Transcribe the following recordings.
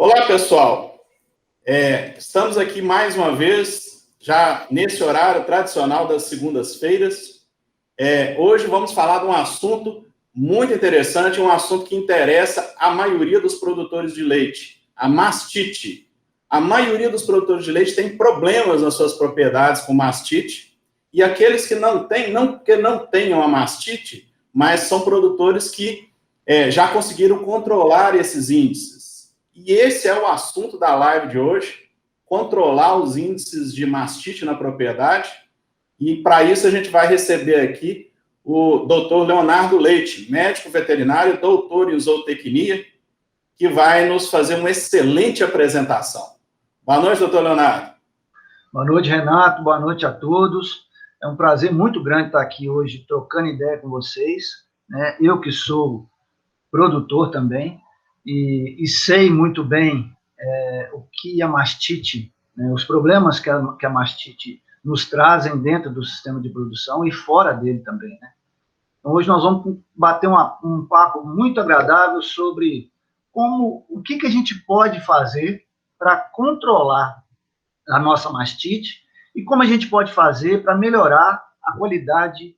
Olá, pessoal. Estamos aqui mais uma vez, já nesse horário tradicional das segundas-feiras. Hoje vamos falar de um assunto muito interessante, um assunto que interessa a maioria dos produtores de leite, a mastite. A maioria dos produtores de leite tem problemas nas suas propriedades com mastite, e aqueles que não têm, não porque não tenham a mastite, mas são produtores que já conseguiram controlar esses índices. E esse é o assunto da live de hoje, controlar os índices de mastite na propriedade. E para isso a gente vai receber aqui o Dr. Leonardo Leite, médico veterinário, doutor em zootecnia, que vai nos fazer uma excelente apresentação. Boa noite, doutor Leonardo. Boa noite, Renato. Boa noite a todos. É um prazer muito grande estar aqui hoje trocando ideia com vocês, né? Eu que sou produtor também e sei muito bem o que a mastite, né, os problemas que a mastite nos trazem dentro do sistema de produção e fora dele também, né? Então, hoje nós vamos bater um papo muito agradável sobre o que a gente pode fazer para controlar a nossa mastite e como a gente pode fazer para melhorar a qualidade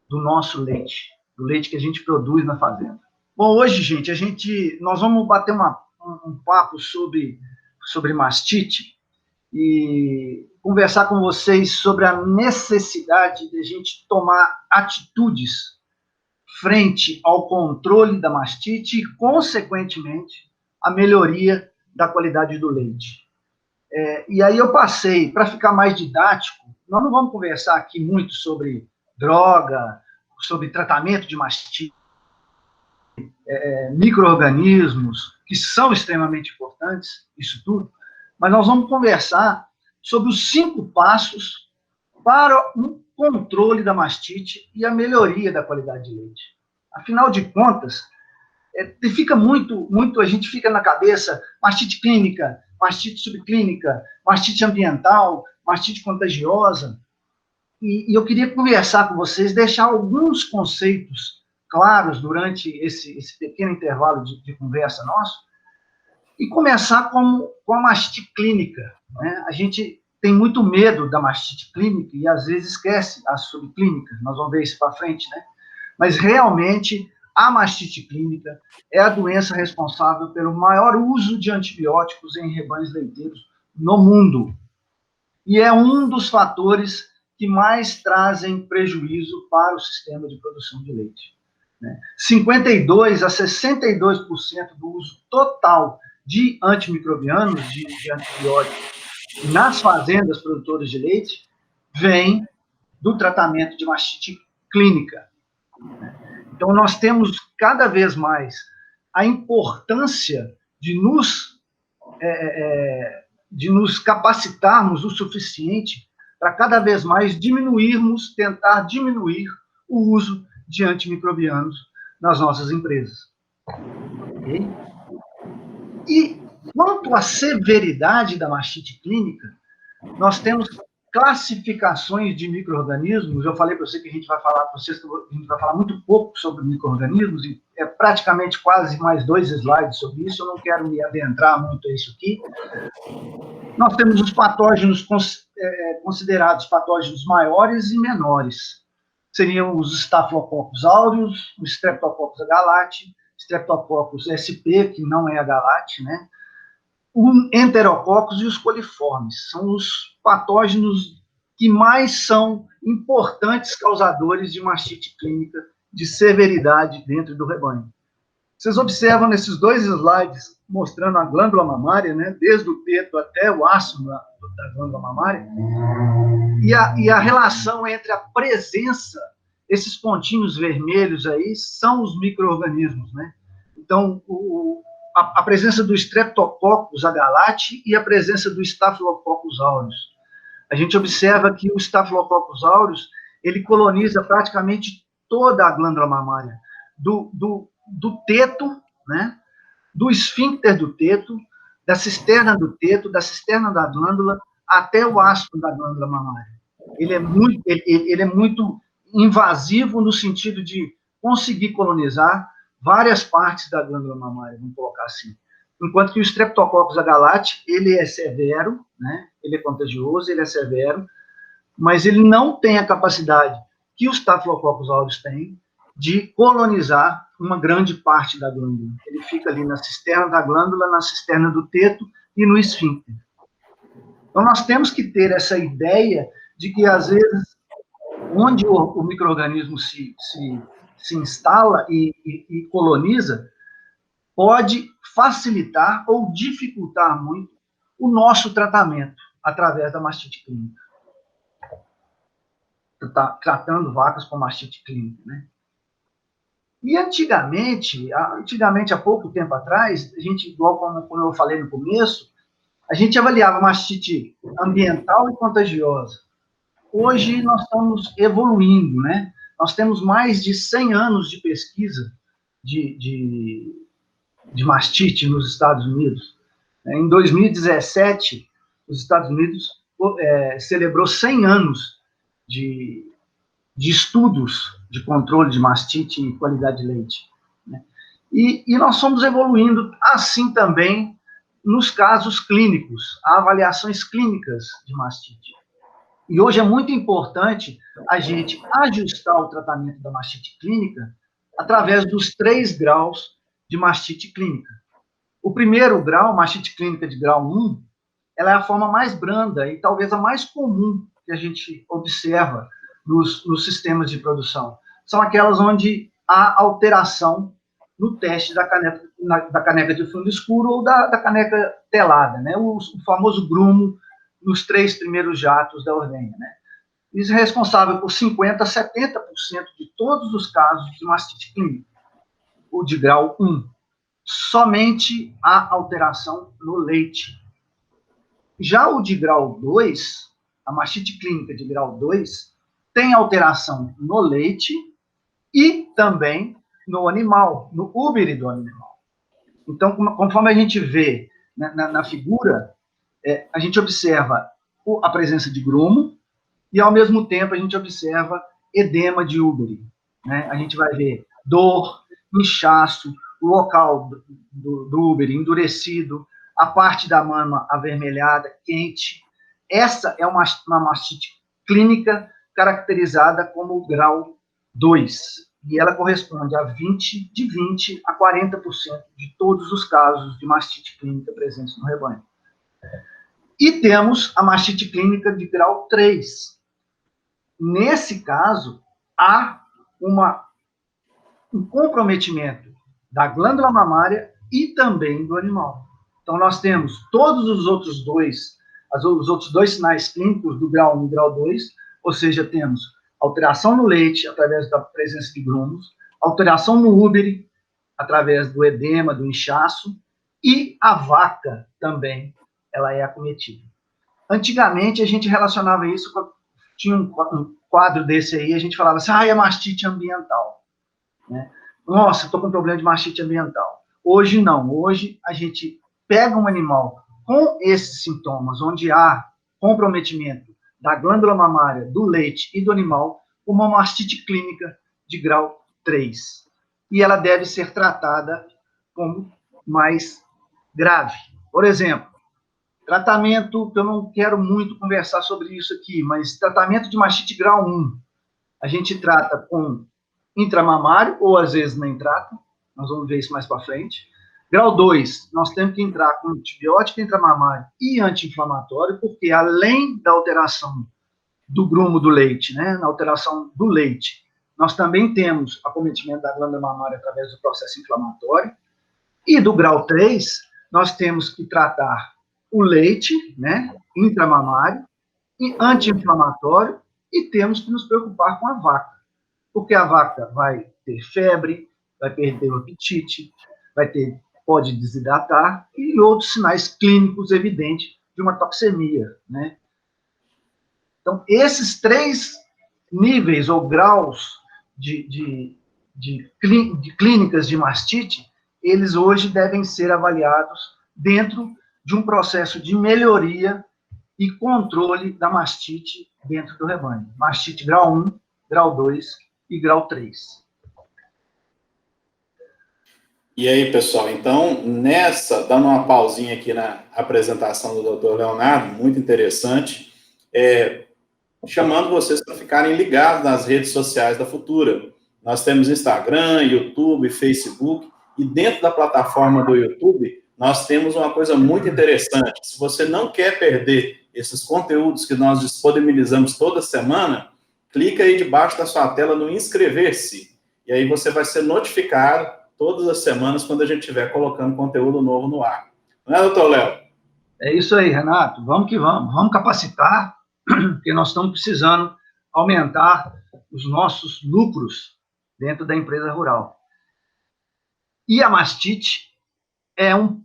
do nosso leite, do leite que a gente produz na fazenda. Bom, hoje, gente, nós vamos bater um papo sobre mastite e conversar com vocês sobre a necessidade de a gente tomar atitudes frente ao controle da mastite e, consequentemente, a melhoria da qualidade do leite. E aí eu passei, para ficar mais didático, nós não vamos conversar aqui muito sobre droga, sobre tratamento de mastite, micro-organismos, que são extremamente importantes, isso tudo, mas nós vamos conversar sobre os 5 passos para um controle da mastite e a melhoria da qualidade de leite. Afinal de contas, fica muito, a gente fica na cabeça mastite clínica, mastite subclínica, mastite ambiental, mastite contagiosa, e eu queria conversar com vocês, deixar alguns conceitos claros durante esse pequeno intervalo de conversa nosso, e começar com a mastite clínica, né? A gente tem muito medo da mastite clínica e às vezes esquece as subclínicas, nós vamos ver isso para frente, né? Mas realmente a mastite clínica é a doença responsável pelo maior uso de antibióticos em rebanhos leiteiros no mundo. E é um dos fatores que mais trazem prejuízo para o sistema de produção de leite. 52% a 62% do uso total de antimicrobianos, de antibióticos, nas fazendas produtoras de leite, vem do tratamento de mastite clínica. Então, nós temos cada vez mais a importância de nos capacitarmos o suficiente para cada vez mais tentar diminuir o uso de antimicrobianos nas nossas empresas. Okay? E quanto à severidade da mastite clínica, nós temos classificações de micro-organismos. Eu falei para você que a gente vai falar para vocês que a gente vai falar muito pouco sobre micro-organismos, e é praticamente quase mais 2 slides sobre isso, eu não quero me adentrar muito a isso aqui. Nós temos os patógenos considerados patógenos maiores e menores. Seriam os Staphylococcus aureus, o Streptococcus agalati, Streptococcus sp, que não é agalati, né? O Enterococcus e os coliformes. São os patógenos que mais são importantes causadores de mastite clínica de severidade dentro do rebanho. Vocês observam nesses 2 slides mostrando a glândula mamária, né, desde o teto até o ácido da glândula mamária, e a relação entre a presença, esses pontinhos vermelhos aí, são os micro-organismos, né? Então, a presença do Streptococcus agalati e a presença do Staphylococcus aureus. A gente observa que o Staphylococcus aureus, ele coloniza praticamente toda a glândula mamária, do teto, né, do esfíncter do teto, da cisterna do teto, da cisterna da glândula, até o ácido da glândula mamária. Ele é muito invasivo no sentido de conseguir colonizar várias partes da glândula mamária, vamos colocar assim. enquanto que o Streptococcus agalati, ele é severo, né? Ele é contagioso, ele é severo, mas ele não tem a capacidade que o Staphylococcus aureus tem de colonizar uma grande parte da glândula. Ele fica ali na cisterna da glândula, na cisterna do teto e no esfíncter. Então, nós temos que ter essa ideia de que, às vezes, onde o micro-organismo se instala e coloniza, pode facilitar ou dificultar muito o nosso tratamento através da mastite clínica. Tratando vacas com mastite clínica, né? E antigamente, há pouco tempo atrás, a gente, igual como eu falei no começo, a gente avaliava mastite ambiental e contagiosa. Hoje nós estamos evoluindo, né? Nós temos mais de 100 anos de pesquisa de mastite nos Estados Unidos. Em 2017, os Estados Unidos celebrou 100 anos de estudos de controle de mastite e qualidade de leite, né? E nós fomos evoluindo assim também nos casos clínicos, avaliações clínicas de mastite. E hoje é muito importante a gente ajustar o tratamento da mastite clínica através dos 3 graus de mastite clínica. O primeiro grau, mastite clínica de grau 1, ela é a forma mais branda e talvez a mais comum que a gente observa nos sistemas de produção. São aquelas onde há alteração no teste da caneca de fundo escuro ou da caneca telada, né? O famoso grumo nos 3 primeiros jatos da ordenha, né? Isso é responsável por 50% a 70% de todos os casos de mastite clínica, o de grau 1. Somente há alteração no leite. Já o de grau 2, a mastite clínica de grau 2, tem alteração no leite e também no animal, no úbere do animal. Então, conforme a gente vê na figura, a gente observa a presença de grumo e, ao mesmo tempo, a gente observa edema de úbere, né? A gente vai ver dor, inchaço, o local do úbere endurecido, a parte da mama avermelhada, quente. Essa é uma mastite clínica caracterizada como grau 2, e ela corresponde a 20 a 40% de todos os casos de mastite clínica presentes no rebanho. E temos a mastite clínica de grau 3. Nesse caso, há um comprometimento da glândula mamária e também do animal. Então, nós temos todos os outros dois sinais clínicos do grau 1 e grau 2, ou seja, temos alteração no leite, através da presença de grumos, alteração no úbere, através do edema, do inchaço, e a vaca também, ela é acometida. Antigamente, a gente relacionava isso tinha um quadro desse aí, a gente falava assim, é mastite ambiental, né? Nossa, estou com problema de mastite ambiental. Hoje não, hoje a gente pega um animal com esses sintomas, onde há comprometimento da glândula mamária, do leite e do animal, uma mastite clínica de grau 3. E ela deve ser tratada como mais grave. Por exemplo, tratamento, que eu não quero muito conversar sobre isso aqui, mas tratamento de mastite grau 1, a gente trata com intramamário, ou às vezes nem trata, nós vamos ver isso mais para frente. Grau 2, nós temos que entrar com antibiótico intramamário e anti-inflamatório, porque além da alteração do grumo do leite, né, na alteração do leite, nós também temos acometimento da glândula mamária através do processo inflamatório. E do grau 3, nós temos que tratar o leite, né, intramamário, e anti-inflamatório, e temos que nos preocupar com a vaca, porque a vaca vai ter febre, vai perder o apetite, pode desidratar, e outros sinais clínicos evidentes de uma toxemia, né? Então, esses 3 níveis ou graus de clínicas de mastite, eles hoje devem ser avaliados dentro de um processo de melhoria e controle da mastite dentro do rebanho. Mastite grau 1, grau 2 e grau 3. E aí, pessoal, então, dando uma pausinha aqui na apresentação do Dr. Leonardo, muito interessante, chamando vocês para ficarem ligados nas redes sociais da Futura. Nós temos Instagram, YouTube, Facebook, e dentro da plataforma do YouTube, nós temos uma coisa muito interessante. Se você não quer perder esses conteúdos que nós disponibilizamos toda semana, clica aí debaixo da sua tela no inscrever-se, e aí você vai ser notificado todas as semanas quando a gente estiver colocando conteúdo novo no ar. Não é, doutor Léo? É isso aí, Renato. Vamos que vamos. Vamos capacitar, porque nós estamos precisando aumentar os nossos lucros dentro da empresa rural. E a mastite é um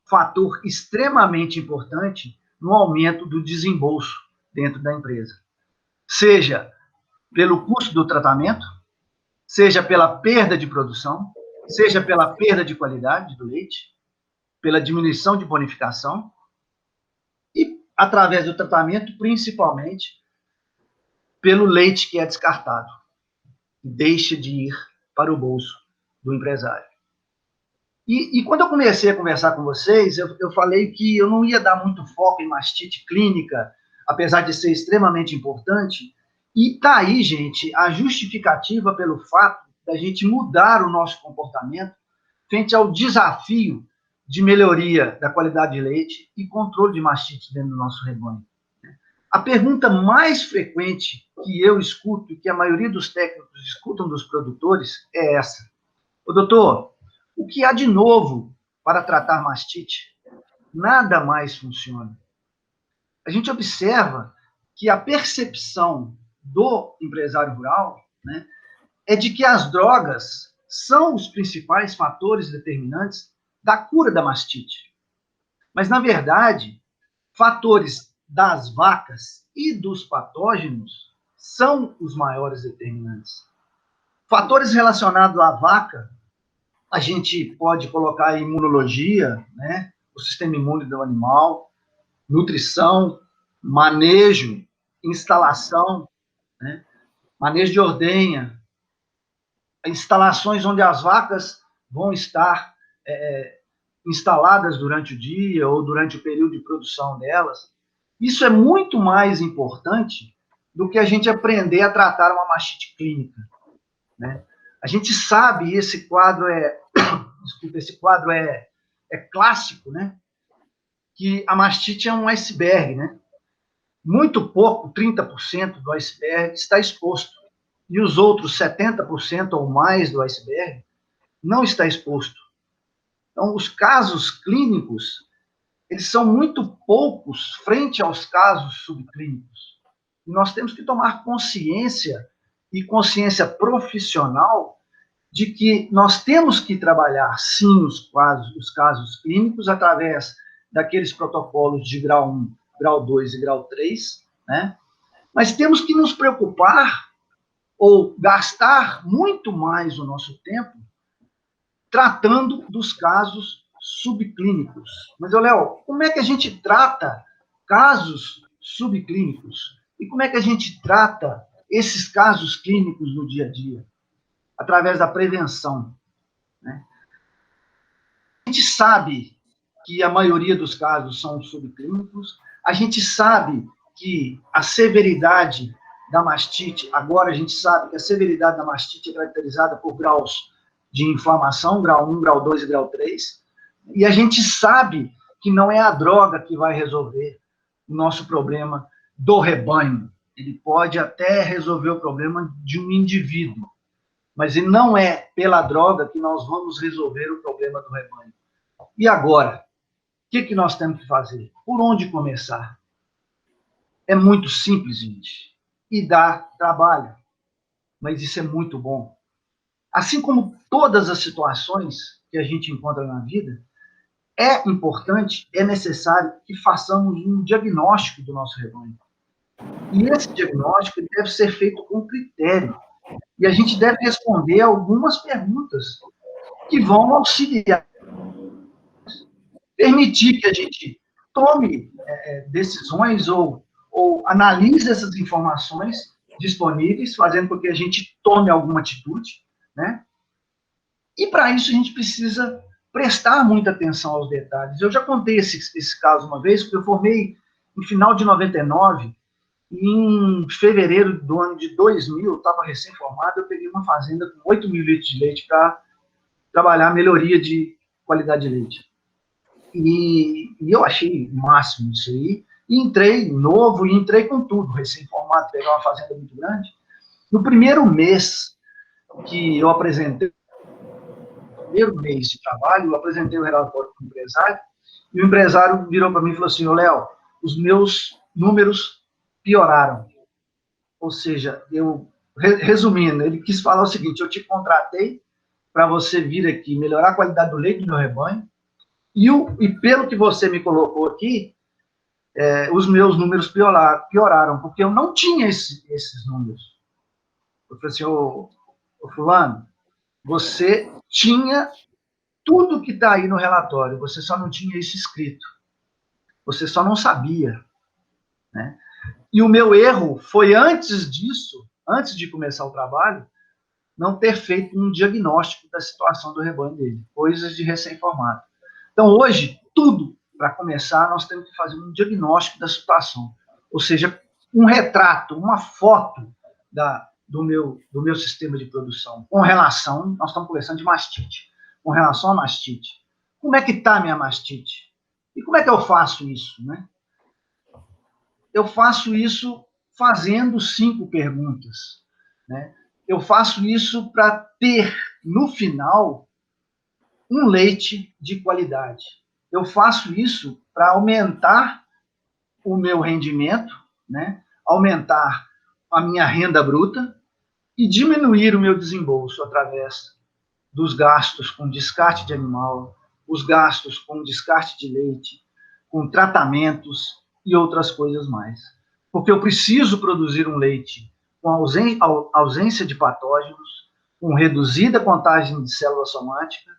fator extremamente importante no aumento do desembolso dentro da empresa. Seja pelo custo do tratamento, seja pela perda de produção, seja pela perda de qualidade do leite, pela diminuição de bonificação e, através do tratamento, principalmente pelo leite que é descartado, deixa de ir para o bolso do empresário. E quando eu comecei a conversar com vocês, eu falei que eu não ia dar muito foco em mastite clínica, apesar de ser extremamente importante, e está aí, gente, a justificativa pelo fato da gente mudar o nosso comportamento frente ao desafio de melhoria da qualidade de leite e controle de mastite dentro do nosso rebanho. A pergunta mais frequente que eu escuto e que a maioria dos técnicos escutam dos produtores é essa: ô, doutor, o que há de novo para tratar mastite? Nada mais funciona. A gente observa que a percepção do empresário rural, né, é de que as drogas são os principais fatores determinantes da cura da mastite. Mas, na verdade, fatores das vacas e dos patógenos são os maiores determinantes. Fatores relacionados à vaca, a gente pode colocar a imunologia, né, o sistema imune do animal, nutrição, manejo, instalação, né, manejo de ordenha, instalações onde as vacas vão estar instaladas durante o dia ou durante o período de produção delas. Isso é muito mais importante do que a gente aprender a tratar uma mastite clínica, né? A gente sabe, esse quadro é clássico, né? Que a mastite é um iceberg, né? Muito pouco, 30% do iceberg está exposto. E os outros 70% ou mais do iceberg não está exposto. Então, os casos clínicos, eles são muito poucos frente aos casos subclínicos. E nós temos que tomar consciência, e consciência profissional, de que nós temos que trabalhar, sim, os casos clínicos através daqueles protocolos de grau 1, grau 2 e grau 3, né? Mas temos que nos preocupar ou gastar muito mais o nosso tempo tratando dos casos subclínicos. Mas, Léo, como é que a gente trata casos subclínicos? E como é que a gente trata esses casos clínicos no dia a dia? Através da prevenção, né? A gente sabe que a maioria dos casos são subclínicos, a gente sabe que a severidade da mastite, agora a gente sabe que a severidade da mastite é caracterizada por graus de inflamação, grau 1, grau 2 e grau 3, e a gente sabe que não é a droga que vai resolver o nosso problema do rebanho. Ele pode até resolver o problema de um indivíduo, mas ele não é pela droga que nós vamos resolver o problema do rebanho. E agora? O que nós temos que fazer? Por onde começar? É muito simples, gente, e dá trabalho, mas isso é muito bom. Assim como todas as situações que a gente encontra na vida, é importante, é necessário que façamos um diagnóstico do nosso rebanho. E esse diagnóstico deve ser feito com critério. E a gente deve responder algumas perguntas que vão auxiliar, permitir que a gente tome decisões ou analise essas informações disponíveis, fazendo com que a gente tome alguma atitude, né? E para isso a gente precisa prestar muita atenção aos detalhes. Eu já contei esse caso uma vez, porque eu formei no final de 99, e em fevereiro do ano de 2000, eu estava recém-formado, eu peguei uma fazenda com 8 mil litros de leite para trabalhar a melhoria de qualidade de leite. E eu achei o máximo isso aí, e entrei novo, e entrei com tudo, recém-formado, pegar uma fazenda muito grande. No primeiro mês que eu apresentei, primeiro mês de trabalho, eu apresentei o relatório para o empresário, e o empresário virou para mim e falou assim: Léo, os meus números pioraram. Ou seja, resumindo, ele quis falar o seguinte: eu te contratei para você vir aqui melhorar a qualidade do leite do meu rebanho, e pelo que você me colocou aqui, os meus números pioraram, porque eu não tinha esses números. Eu falei assim: ô fulano, você tinha tudo que está aí no relatório, você só não tinha isso escrito. Você só não sabia, né? E o meu erro foi, antes disso, antes de começar o trabalho, não ter feito um diagnóstico da situação do rebanho dele, coisas de recém-formado. Então, hoje, tudo, para começar, nós temos que fazer um diagnóstico da situação, ou seja, um retrato, uma foto do meu sistema de produção, com relação, nós estamos conversando de mastite, com relação à mastite. Como é que está a minha mastite? E como é que eu faço isso, né? Eu faço isso fazendo 5 perguntas, né? Eu faço isso para ter, no final, um leite de qualidade. Eu faço isso para aumentar o meu rendimento, né? Aumentar a minha renda bruta e diminuir o meu desembolso através dos gastos com descarte de animal, os gastos com descarte de leite, com tratamentos e outras coisas mais. Porque eu preciso produzir um leite com ausência de patógenos, com reduzida contagem de célula somática,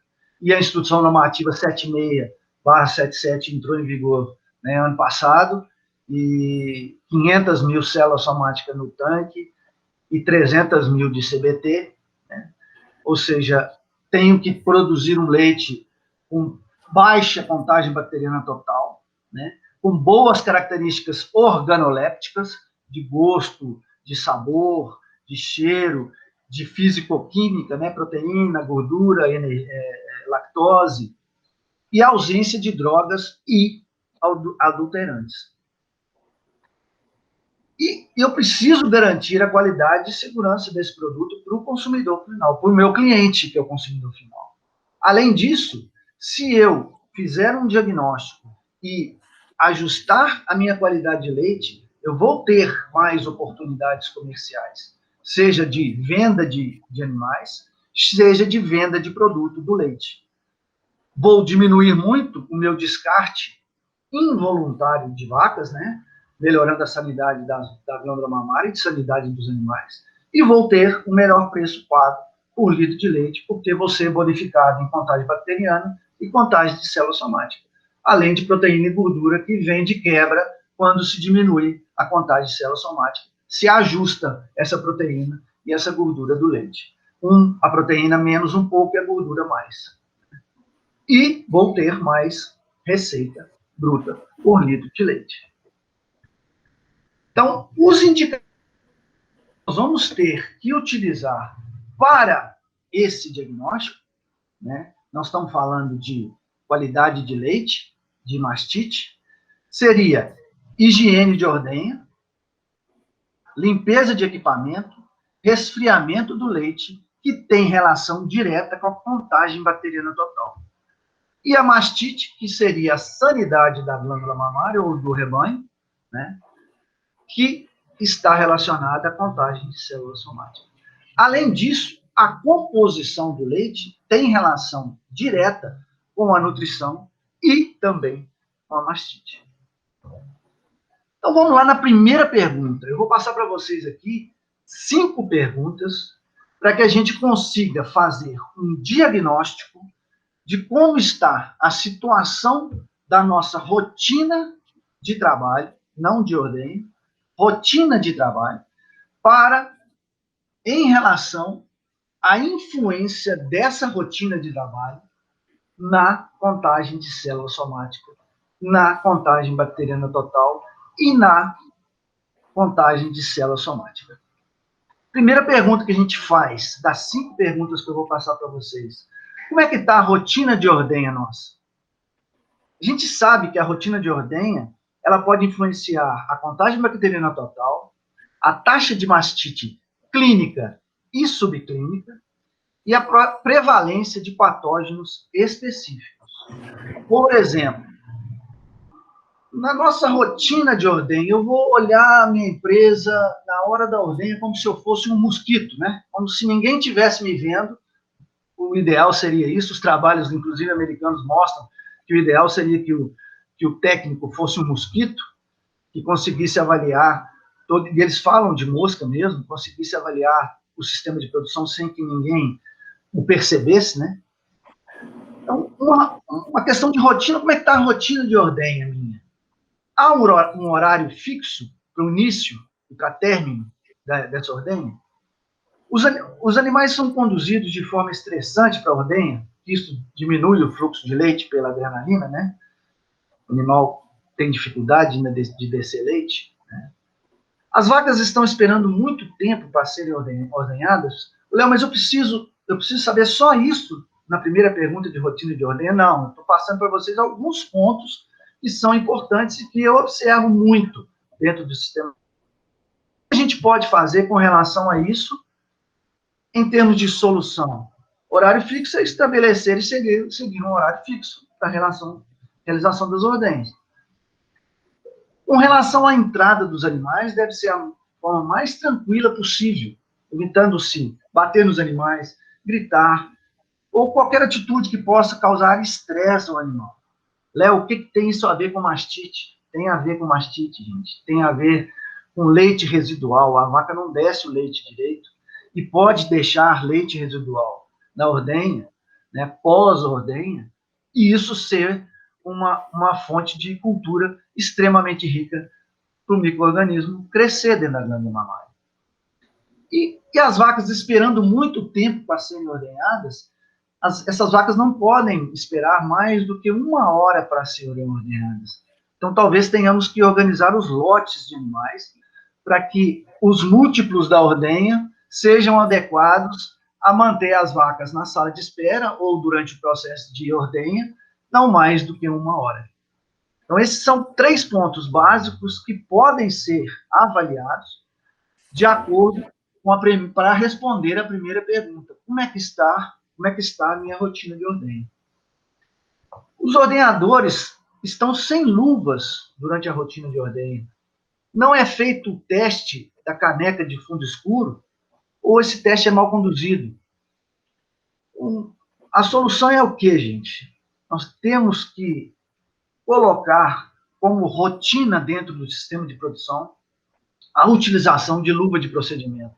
e a Instrução Normativa 76/77 entrou em vigor, né, ano passado, e 500 mil células somáticas no tanque e 300 mil de CBT, né? Ou seja, tenho que produzir um leite com baixa contagem bacteriana total, né? Com boas características organolépticas, de gosto, de sabor, de cheiro, de fisicoquímica, né? Proteína, gordura, lactose, e ausência de drogas e adulterantes. E eu preciso garantir a qualidade e segurança desse produto para o consumidor final, para o meu cliente, que é o consumidor final. Além disso, se eu fizer um diagnóstico e ajustar a minha qualidade de leite, eu vou ter mais oportunidades comerciais, seja de venda de animais, seja de venda de produto do leite. Vou diminuir muito o meu descarte involuntário de vacas, né? Melhorando a sanidade da glândula mamária e de sanidade dos animais, e vou ter o melhor preço pago por litro de leite, porque vou ser bonificado em contagem bacteriana e contagem de célula somática, além de proteína e gordura que vem de quebra quando se diminui a contagem de célula somática, se ajusta essa proteína e essa gordura do leite. A proteína menos um pouco e a gordura mais. E vou ter mais receita bruta por litro de leite. Então, os indicadores que nós vamos ter que utilizar para esse diagnóstico, né? Nós estamos falando de qualidade de leite, de mastite, seria higiene de ordenha, limpeza de equipamento, resfriamento do leite, que tem relação direta com a contagem bacteriana total. E a mastite, que seria a sanidade da glândula mamária ou do rebanho, né? Que está relacionada à contagem de células somáticas. Além disso, a composição do leite tem relação direta com a nutrição e também com a mastite. Então, vamos lá na primeira pergunta. Eu vou passar para vocês aqui 5 perguntas para que a gente consiga fazer um diagnóstico de como está a situação da nossa rotina de trabalho, não de ordenha, rotina de trabalho, em relação a influência dessa rotina de trabalho na contagem de célula somática, na contagem bacteriana total e na contagem de célula somática. Primeira pergunta que a gente faz, das 5 perguntas que eu vou passar para vocês. Como é que está a rotina de ordenha nossa? A gente sabe que a rotina de ordenha, ela pode influenciar a contagem bacteriana total, a taxa de mastite clínica e subclínica, e a prevalência de patógenos específicos. Por exemplo, na nossa rotina de ordenha, eu vou olhar a minha empresa na hora da ordenha como se eu fosse um mosquito, né? Como se ninguém tivesse me vendo. O ideal seria isso, os trabalhos, inclusive, americanos mostram que o ideal seria que o técnico fosse um mosquito, que conseguisse avaliar, e eles falam de mosca mesmo, conseguisse avaliar o sistema de produção sem que ninguém o percebesse, né? Então, uma questão de rotina, como é que está a rotina de ordenha minha? Há um horário fixo para o início e para término dessa ordenha? Os animais são conduzidos de forma estressante para a ordenha, isso diminui o fluxo de leite pela adrenalina, né? O animal tem dificuldade de descer leite, né? As vacas estão esperando muito tempo para serem ordenhadas. Léo, mas eu preciso saber só isso na primeira pergunta de rotina de ordenha? Não, eu estou passando para vocês alguns pontos que são importantes e que eu observo muito dentro do sistema. O que a gente pode fazer com relação a isso em termos de solução? Horário fixo é estabelecer e seguir um horário fixo para a realização das ordenhas. Com relação à entrada dos animais, deve ser a forma mais tranquila possível, evitando-se bater nos animais, gritar, ou qualquer atitude que possa causar estresse ao animal. Léo, o que tem isso a ver com mastite? Tem a ver com mastite, gente. Tem a ver com leite residual. A vaca não desce o leite direito e pode deixar leite residual na ordenha, né, pós-ordenha, e isso ser uma fonte de cultura extremamente rica para o micro-organismo crescer dentro da glândula mamária. E as vacas esperando muito tempo para serem ordenhadas, essas vacas não podem esperar mais do que 1 hora para serem ordenhadas. Então, talvez tenhamos que organizar os lotes de animais para que os múltiplos da ordenha sejam adequados a manter as vacas na sala de espera ou durante o processo de ordenha, não mais do que 1 hora. Então, esses são 3 pontos básicos que podem ser avaliados de acordo com para responder a primeira pergunta. Como é que está a minha rotina de ordenha? Os ordenhadores estão sem luvas durante a rotina de ordenha. Não é feito o teste da caneca de fundo escuro, ou esse teste é mal conduzido. A solução é o quê, gente? Nós temos que colocar como rotina dentro do sistema de produção a utilização de luva de procedimento,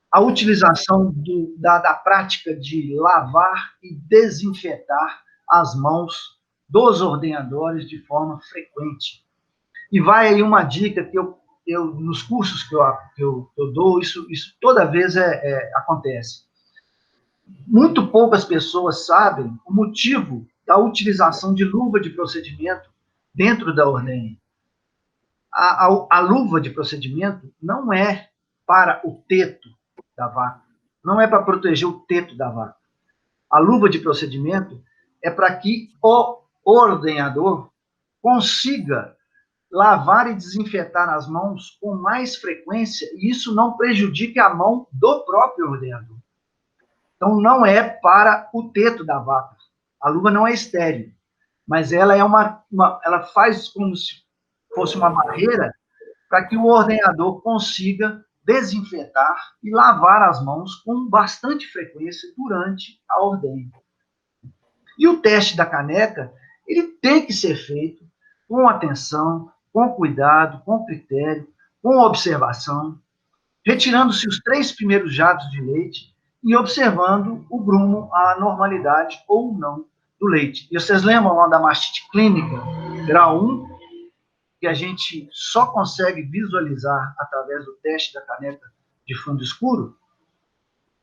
a utilização da prática de lavar e desinfetar as mãos dos ordenhadores de forma frequente. E vai aí uma dica que eu nos cursos que eu dou, isso toda vez acontece. Muito poucas pessoas sabem o motivo da utilização de luva de procedimento dentro da ordenha. A luva de procedimento não é para o teto da vaca, não é para proteger o teto da vaca. A luva de procedimento é para que o ordenhador consiga lavar e desinfetar as mãos com mais frequência, e isso não prejudique a mão do próprio ordenhador. Então, não é para o teto da vaca. A luva não é estéril, mas ela ela faz como se fosse uma barreira para que o ordenhador consiga desinfetar e lavar as mãos com bastante frequência durante a ordenha. E o teste da caneca, ele tem que ser feito com atenção, com cuidado, com critério, com observação, retirando-se os 3 primeiros jatos de leite e observando o grumo, a normalidade ou não do leite. E vocês lembram lá da mastite clínica, grau 1, que a gente só consegue visualizar através do teste da caneca de fundo escuro?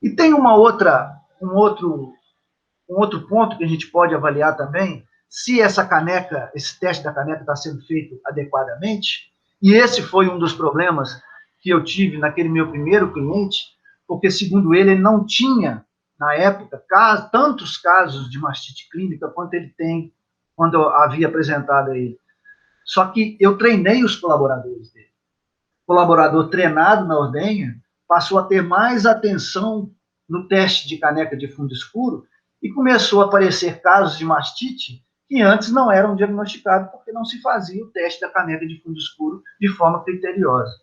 E tem um outro ponto que a gente pode avaliar também, se esse teste da caneca está sendo feito adequadamente, e esse foi um dos problemas que eu tive naquele meu primeiro cliente, porque, segundo ele não tinha, na época, tantos casos de mastite clínica quanto ele tem, quando eu havia apresentado a ele. Só que eu treinei os colaboradores dele. O colaborador treinado na ordenha passou a ter mais atenção no teste de caneca de fundo escuro e começou a aparecer casos de mastite que antes não eram diagnosticados porque não se fazia o teste da caneca de fundo escuro de forma criteriosa.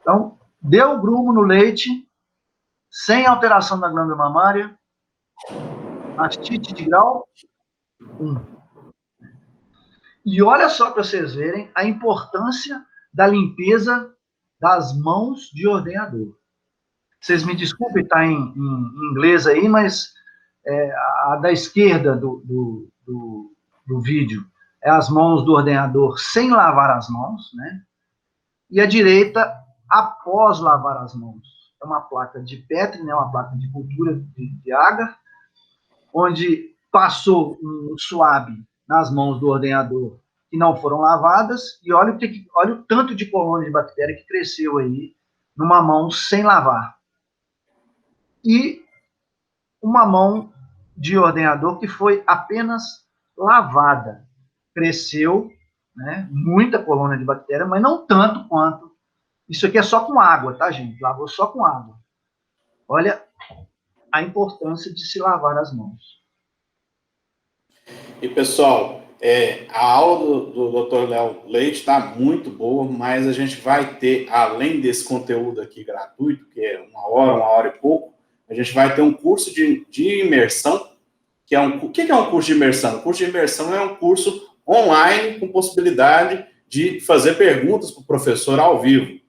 Então, deu grumo no leite, sem alteração da glândula mamária, mastite de grau 1. E olha só para vocês verem a importância da limpeza das mãos de ordenhador. Vocês me desculpem, está em inglês aí, mas a da esquerda do vídeo é as mãos do ordenhador sem lavar as mãos, né? E a direita, após lavar as mãos. É uma placa de Petri, né? Uma placa de cultura de agar, onde passou um suave nas mãos do ordenhador que não foram lavadas, e olha o tanto de colônia de bactéria que cresceu aí numa mão sem lavar. E uma mão de ordenhador que foi apenas lavada. Cresceu, né, muita colônia de bactéria, mas não tanto quanto. Isso aqui é só com água, tá, gente? Lavou só com água. Olha a importância de se lavar as mãos. E, pessoal, a aula do Dr. Léo Leite está muito boa, mas a gente vai ter, além desse conteúdo aqui gratuito, que é uma hora e pouco, a gente vai ter um curso de imersão, que é o que é um curso de imersão? O curso de imersão é um curso online com possibilidade de fazer perguntas para o professor ao vivo.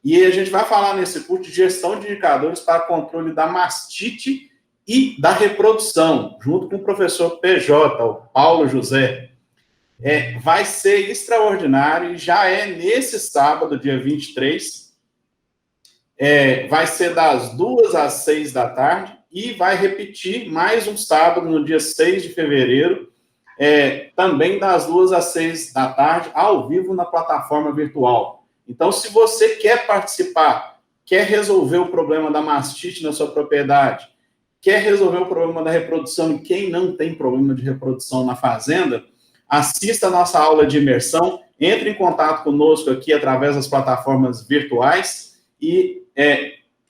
E a gente vai falar nesse curso de gestão de indicadores para controle da mastite e da reprodução, junto com o professor PJ, o Paulo José. Vai ser extraordinário e já é nesse sábado, dia 23. Vai ser das 2 às 6 da tarde e vai repetir mais um sábado, no dia 6 de fevereiro, também das 2 às 6 da tarde, ao vivo na plataforma virtual. Então, se você quer participar, quer resolver o problema da mastite na sua propriedade, quer resolver o problema da reprodução e quem não tem problema de reprodução na fazenda, assista a nossa aula de imersão, entre em contato conosco aqui através das plataformas virtuais e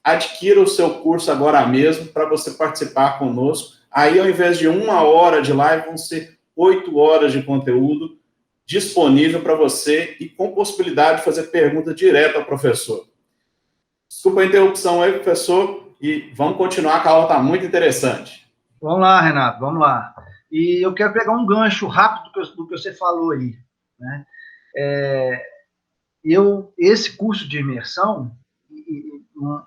adquira o seu curso agora mesmo para você participar conosco. Aí, ao invés de 1 hora de live, vão ser 8 horas de conteúdo disponível para você e com possibilidade de fazer pergunta direta ao professor. Desculpa a interrupção aí, professor, e vamos continuar, que a aula está muito interessante. Vamos lá, Renato, vamos lá. E eu quero pegar um gancho rápido do que você falou aí, né? Esse curso de imersão,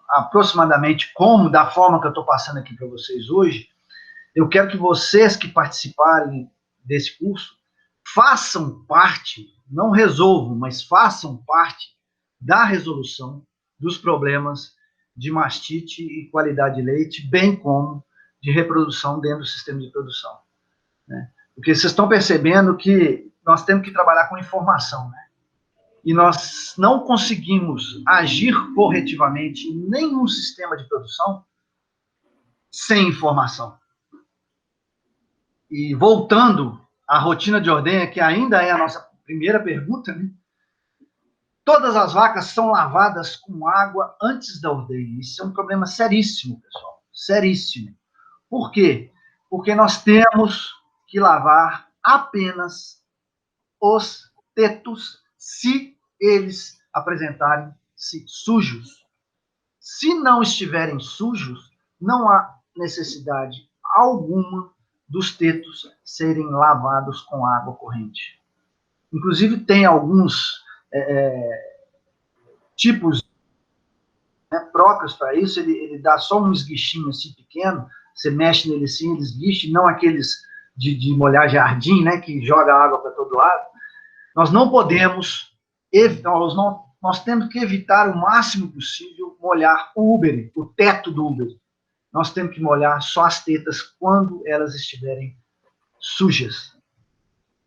aproximadamente da forma que eu estou passando aqui para vocês hoje, eu quero que vocês que participarem desse curso façam parte, não resolvam, mas façam parte da resolução dos problemas de mastite e qualidade de leite, bem como de reprodução dentro do sistema de produção, né? Porque vocês estão percebendo que nós temos que trabalhar com informação, né? E nós não conseguimos agir corretivamente em nenhum sistema de produção sem informação. E voltando à rotina de ordenha, que ainda é a nossa primeira pergunta, né? Todas as vacas são lavadas com água antes da ordenha. Isso é um problema seríssimo, pessoal. Seríssimo. Por quê? Porque nós temos que lavar apenas os tetos se eles apresentarem-se sujos. Se não estiverem sujos, não há necessidade alguma dos tetos serem lavados com água corrente. Inclusive, tem alguns tipos, né, próprios para isso. Ele dá só um esguichinho assim pequeno, você mexe nele assim, ele esguiche, não aqueles de molhar jardim, né, que joga água para todo lado. Nós não podemos, nós temos que evitar o máximo possível molhar o teto do úbere. nós temos que molhar só as tetas quando elas estiverem sujas.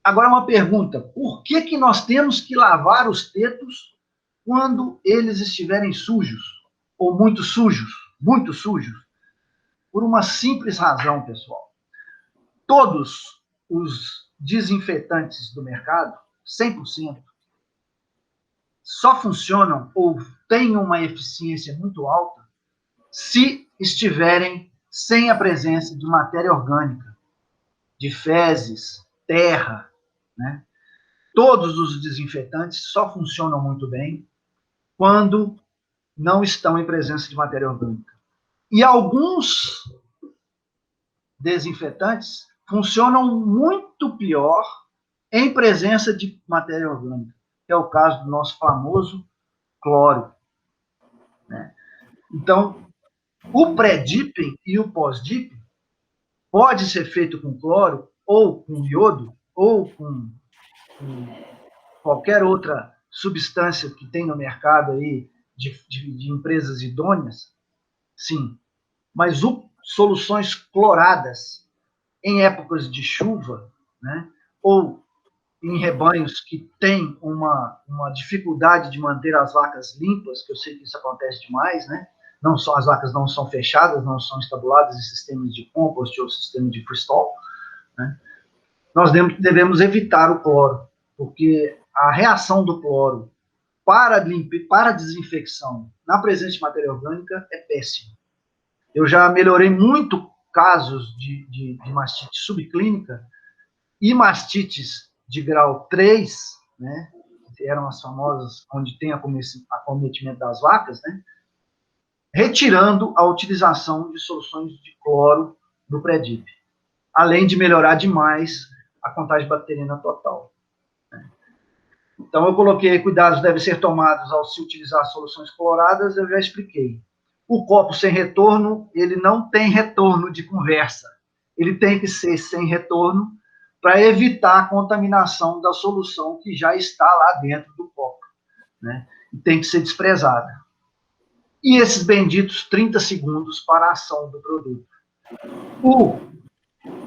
Agora, uma pergunta: por que que nós temos que lavar os tetos quando eles estiverem sujos? Ou muito sujos? Muito sujos? Por uma simples razão, pessoal. Todos os desinfetantes do mercado, 100%, só funcionam ou têm uma eficiência muito alta se estiverem sem a presença de matéria orgânica, de fezes, terra, né? Todos os desinfetantes só funcionam muito bem quando não estão em presença de matéria orgânica. E alguns desinfetantes funcionam muito pior em presença de matéria orgânica, que é o caso do nosso famoso cloro, né? Então, o pré-dipping e o pós-dipping pode ser feito com cloro, ou com iodo, ou com qualquer outra substância que tem no mercado aí de empresas idôneas, sim. Mas soluções cloradas em épocas de chuva, né, ou em rebanhos que têm uma dificuldade de manter as vacas limpas, que eu sei que isso acontece demais, né? Não só as vacas não são fechadas, não são estabuladas em sistemas de compost ou sistema de freestall, né? Nós devemos evitar o cloro, porque a reação do cloro para desinfecção na presença de matéria orgânica é péssima. Eu já melhorei muito casos de mastite subclínica e mastites de grau 3, né, que eram as famosas, onde tem acometimento das vacas, né, retirando a utilização de soluções de cloro no pré-dip, além de melhorar demais a contagem bacteriana total. Então, eu coloquei cuidados devem ser tomados ao se utilizar soluções cloradas, eu já expliquei. O copo sem retorno, ele não tem retorno de conversa. Ele tem que ser sem retorno para evitar a contaminação da solução que já está lá dentro do copo, né? E tem que ser desprezada. E esses benditos 30 segundos para a ação do produto. O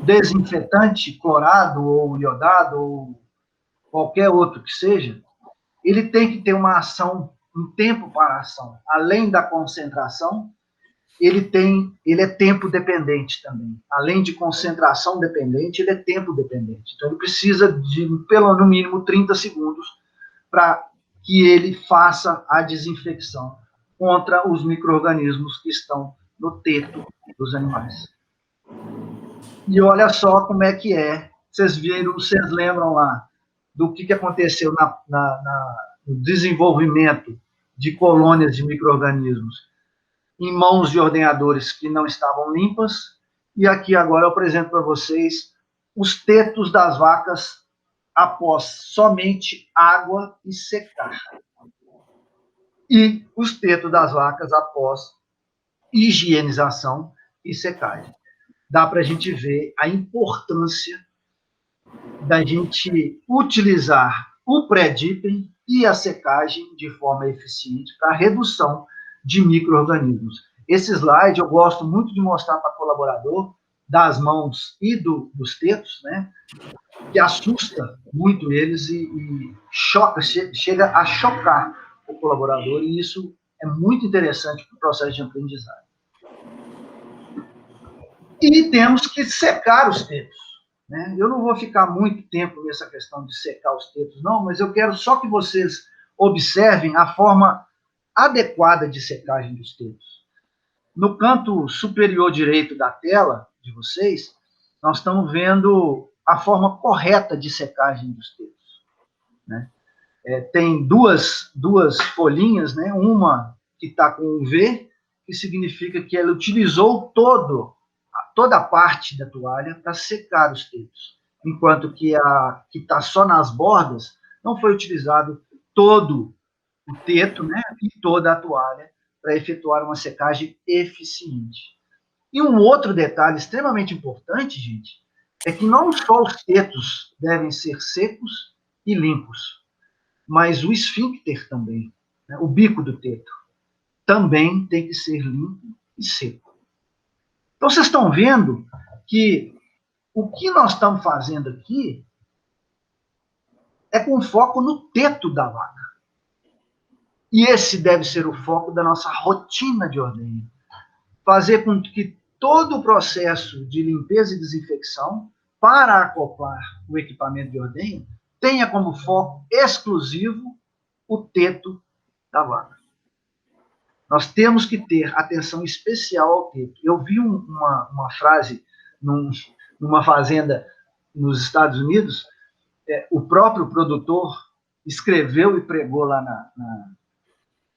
desinfetante clorado ou iodado ou qualquer outro que seja, ele tem que ter uma ação, um tempo para a ação. Além da concentração, ele é tempo dependente também. Além de concentração dependente, ele é tempo dependente. Então, ele precisa de, no mínimo, 30 segundos para que ele faça a desinfecção contra os micro-organismos que estão no teto dos animais. E olha só como é que é. Vocês lembram lá do que aconteceu no desenvolvimento de colônias de micro-organismos em mãos de ordenhadores que não estavam limpas, e aqui agora eu apresento para vocês os tetos das vacas após somente água e secar. E os tetos das vacas após higienização e secagem. Dá para a gente ver a importância da gente utilizar o pré-dipping e a secagem de forma eficiente para a redução de micro-organismos. Esse slide eu gosto muito de mostrar para colaborador, das mãos e dos tetos, né, que assusta muito eles e chega a chocar o colaborador, e isso é muito interessante para o processo de aprendizagem. E temos que secar os tetos, né? Eu não vou ficar muito tempo nessa questão de secar os tetos, não, mas eu quero só que vocês observem a forma adequada de secagem dos tetos. No canto superior direito da tela de vocês, nós estamos vendo a forma correta de secagem dos tetos, né? Tem duas folhinhas, né? Uma que está com um V, que significa que ela utilizou toda a parte da toalha para secar os tetos, enquanto que a que está só nas bordas não foi utilizado todo o teto, né, e toda a toalha para efetuar uma secagem eficiente. E um outro detalhe extremamente importante, gente, é que não só os tetos devem ser secos e limpos, mas o esfíncter também, né, o bico do teto, também tem que ser limpo e seco. Então, vocês estão vendo que o que nós estamos fazendo aqui é com foco no teto da vaca. E esse deve ser o foco da nossa rotina de ordenha. Fazer com que todo o processo de limpeza e desinfecção, para acoplar o equipamento de ordenha, tenha como foco exclusivo o teto da vaca. Nós temos que ter atenção especial ao teto. Eu vi uma frase numa fazenda nos Estados Unidos, o próprio produtor escreveu e pregou lá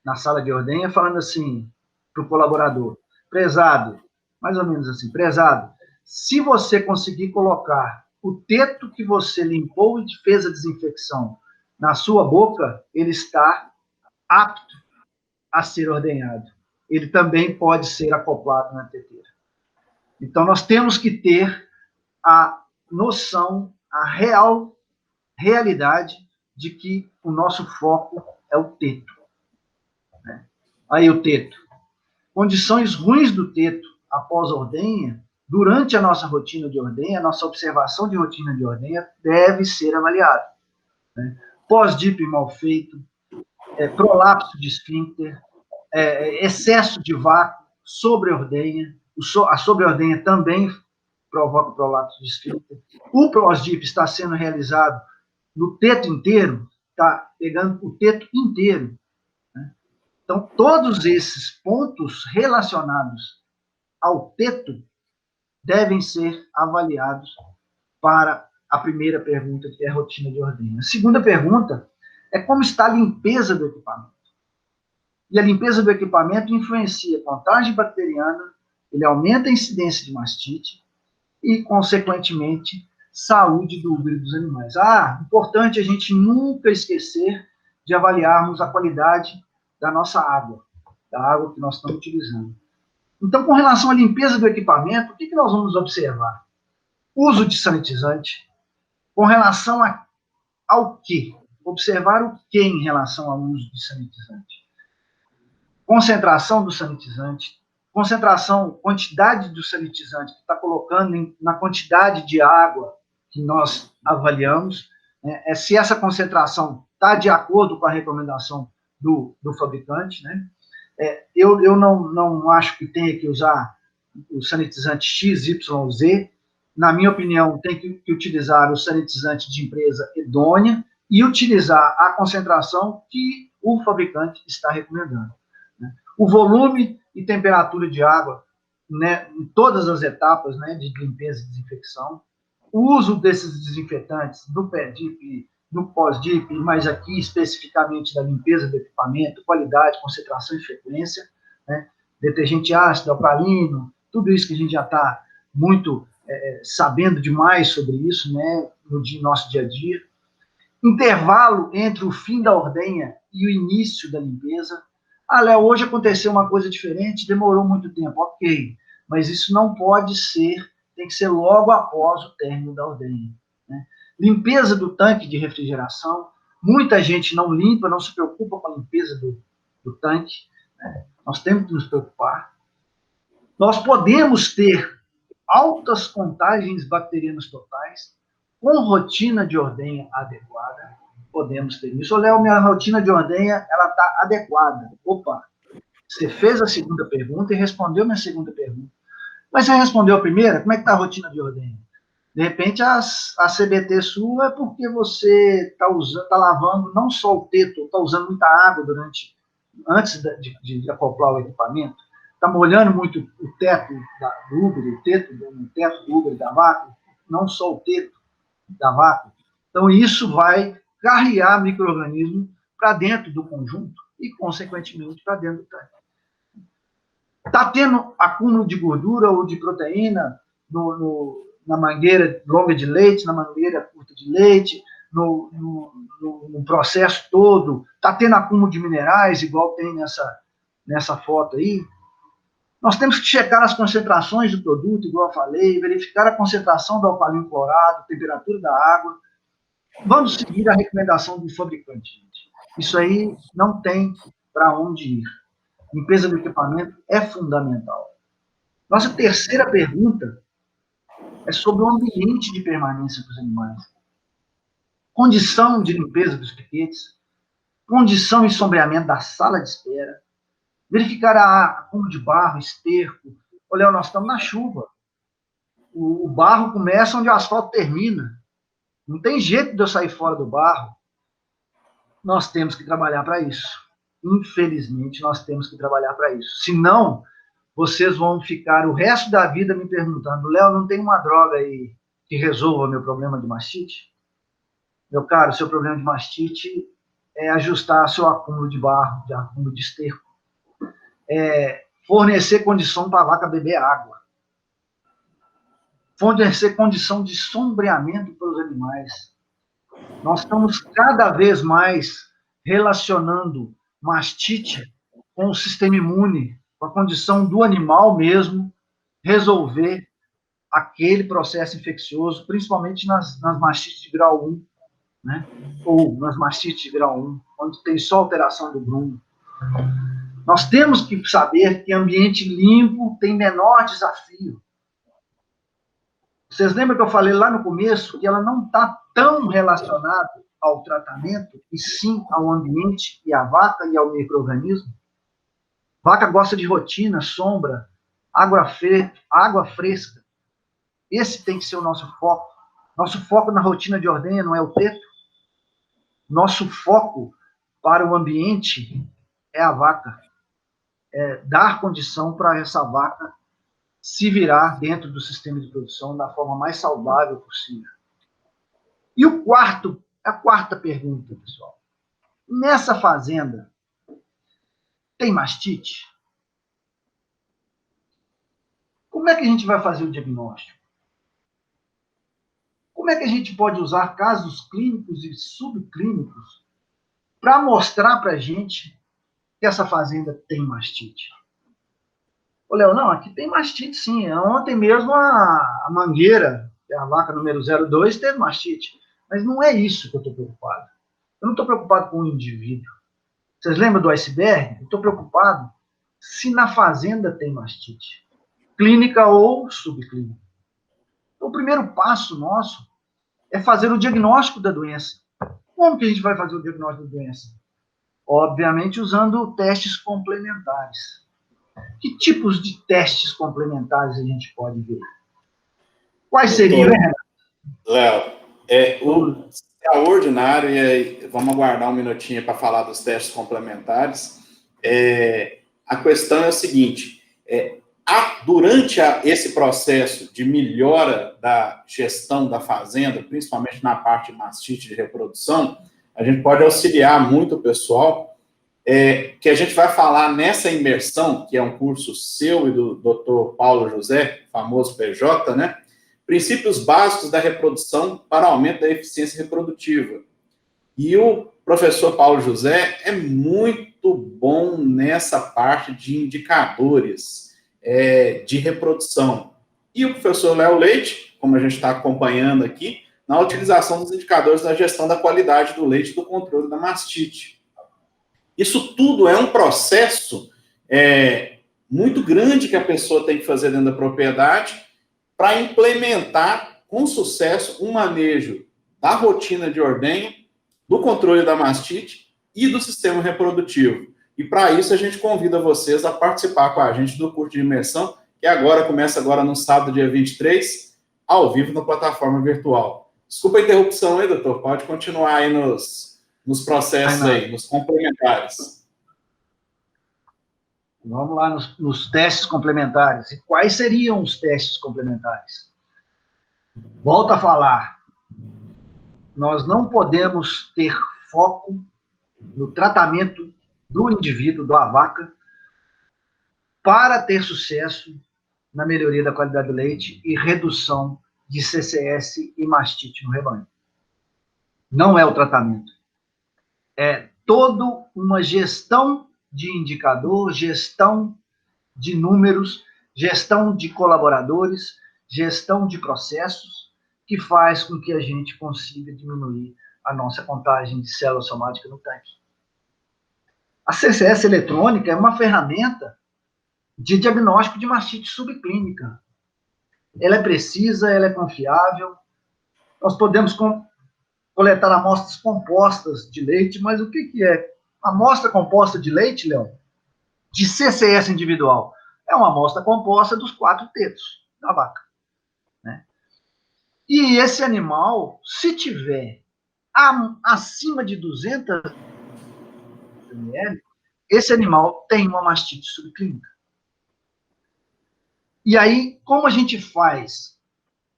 na sala de ordenha, falando assim para o colaborador: prezado, mais ou menos assim, prezado, se você conseguir colocar o teto que você limpou e fez a desinfecção na sua boca, ele está apto a ser ordenhado. Ele também pode ser acoplado na teteira. Então, nós temos que ter a noção, a realidade de que o nosso foco é o teto. Aí o teto. Condições ruins do teto após a ordenha, durante a nossa rotina de ordenha, a nossa observação de rotina de ordenha deve ser avaliada. Pós-DIP mal feito, prolapso de esfíncter, excesso de vácuo, sobre-ordenha. A sobre-ordenha também provoca prolapso de esfíncter. O pós-DIP está sendo realizado no teto inteiro, está pegando o teto inteiro. Então, todos esses pontos relacionados ao teto devem ser avaliados para a primeira pergunta, que é a rotina de ordenha. A segunda pergunta é como está a limpeza do equipamento. E a limpeza do equipamento influencia a contagem bacteriana, ele aumenta a incidência de mastite e, consequentemente, saúde do útero dos animais. Importante a gente nunca esquecer de avaliarmos a qualidade da nossa água, da água que nós estamos utilizando. Então, com relação à limpeza do equipamento, o que nós vamos observar? Uso de sanitizante. Com relação ao quê? Observar o que em relação ao uso de sanitizante? Concentração do sanitizante, quantidade do sanitizante que está colocando na quantidade de água que nós avaliamos, se essa concentração está de acordo com a recomendação do fabricante, né? Eu não acho que tenha que usar o sanitizante XYZ. Na minha opinião, tem que utilizar o sanitizante de empresa idônea e utilizar a concentração que o fabricante está recomendando. O volume e temperatura de água, né, em todas as etapas, né, de limpeza e desinfecção, o uso desses desinfetantes no pré-DIP, no pós-DIP, mas aqui especificamente da limpeza do equipamento, qualidade, concentração e frequência, né, detergente ácido, alcalino, tudo isso que a gente já está muito sabendo demais sobre isso, né, no nosso dia a dia. Intervalo entre o fim da ordenha e o início da limpeza. Léo, hoje aconteceu uma coisa diferente, demorou muito tempo, ok, mas isso não pode ser, tem que ser logo após o término da ordenha. Né? Limpeza do tanque de refrigeração, muita gente não limpa, não se preocupa com a limpeza do tanque, né? Nós temos que nos preocupar. Nós podemos ter altas contagens bacterianas totais, com rotina de ordenha adequada, podemos ter isso. Léo, minha rotina de ordenha, ela está adequada. Opa, você fez a segunda pergunta e respondeu minha segunda pergunta. Mas você respondeu a primeira? Como é que está a rotina de ordenha? De repente, a CBT sua é porque você está lavando não só o teto, está usando muita água antes de acoplar o equipamento, está molhando muito o teto do Uber, o teto do Uber da vaca, não só o teto da vaca. Então, isso vai carregar micro-organismo para dentro do conjunto e, consequentemente, para dentro do tanque. Está tendo acúmulo de gordura ou de proteína na mangueira longa de leite, na mangueira curta de leite, no processo todo. Está tendo acúmulo de minerais, igual tem nessa foto aí. Nós temos que checar as concentrações do produto, igual eu falei, verificar a concentração do alcalino clorado, temperatura da água. Vamos seguir a recomendação do fabricante, gente. Isso aí não tem para onde ir. Limpeza do equipamento é fundamental. Nossa terceira pergunta é sobre o ambiente de permanência dos animais. Condição de limpeza dos piquetes, condição e sombreamento da sala de espera, verificar acúmulo de barro, esterco. Olha, nós estamos na chuva. O barro começa onde o asfalto termina. Não tem jeito de eu sair fora do barro. Nós temos que trabalhar para isso. Infelizmente, nós temos que trabalhar para isso. Senão, vocês vão ficar o resto da vida me perguntando: Léo, não tem uma droga aí que resolva meu problema de mastite? Meu caro, seu problema de mastite é ajustar seu acúmulo de barro, de acúmulo de esterco. Fornecer condição para a vaca beber água. Fornecer condição de sombreamento para os animais. Nós estamos cada vez mais relacionando mastite com o sistema imune, com a condição do animal mesmo resolver aquele processo infeccioso, principalmente nas mastites de grau 1, né? Ou nas mastites de grau 1, onde tem só alteração do grumo. Nós temos que saber que ambiente limpo tem menor desafio. Vocês lembram que eu falei lá no começo que ela não está tão relacionada ao tratamento, e sim ao ambiente e à vaca e ao micro-organismo? Vaca gosta de rotina, sombra, água fresca. Esse tem que ser o nosso foco. Nosso foco na rotina de ordenha não é o teto. Nosso foco para o ambiente é a vaca. É dar condição para essa vaca se virar dentro do sistema de produção da forma mais saudável possível. E a quarta pergunta, pessoal. Nessa fazenda, tem mastite? Como é que a gente vai fazer o diagnóstico? Como é que a gente pode usar casos clínicos e subclínicos para mostrar para a gente que essa fazenda tem mastite? Ô, Léo, não, aqui tem mastite sim. Ontem mesmo a Mangueira, a vaca número 02, teve mastite. Mas não é isso que eu estou preocupado. Eu não estou preocupado com o indivíduo. Vocês lembram do iceberg? Eu estou preocupado se na fazenda tem mastite, clínica ou subclínica. Então, o primeiro passo nosso é fazer o diagnóstico da doença. Como que a gente vai fazer o diagnóstico da doença? Obviamente usando testes complementares. Que tipos de testes complementares a gente pode ver? Quais seriam, né, Léo, o extraordinário, e aí, vamos aguardar um minutinho para falar dos testes complementares. A questão é o seguinte: durante esse processo de melhora da gestão da fazenda, principalmente na parte de mastite de reprodução, a gente pode auxiliar muito o pessoal, que a gente vai falar nessa imersão, que é um curso seu e do Dr. Paulo José, famoso PJ, né? Princípios básicos da reprodução para aumento da eficiência reprodutiva. E o professor Paulo José é muito bom nessa parte de indicadores de reprodução. E o professor Léo Leite, como a gente está acompanhando aqui, na utilização dos indicadores da gestão da qualidade do leite e do controle da mastite. Isso tudo é um processo muito grande que a pessoa tem que fazer dentro da propriedade para implementar com sucesso um manejo da rotina de ordenha, do controle da mastite e do sistema reprodutivo. E para isso a gente convida vocês a participar com a gente do curso de imersão, que começa agora no sábado, dia 23, ao vivo na plataforma virtual. Desculpa a interrupção aí, doutor, pode continuar aí nos processos aí, nos complementares. Vamos lá nos testes complementares. E quais seriam os testes complementares? Volto a falar. Nós não podemos ter foco no tratamento do indivíduo, da vaca, para ter sucesso na melhoria da qualidade do leite e redução de CCS e mastite no rebanho. Não é o tratamento. É toda uma gestão de indicador, gestão de números, gestão de colaboradores, gestão de processos, que faz com que a gente consiga diminuir a nossa contagem de célula somática no tanque. A CCS eletrônica é uma ferramenta de diagnóstico de mastite subclínica. Ela é precisa, ela é confiável. Nós podemos coletar amostras compostas de leite, mas o que é? Amostra composta de leite, Léo, de CCS individual, é uma amostra composta dos 4 tetos da vaca, né? E esse animal, se tiver acima de 200 ml, esse animal tem uma mastite subclínica. E aí, como a gente faz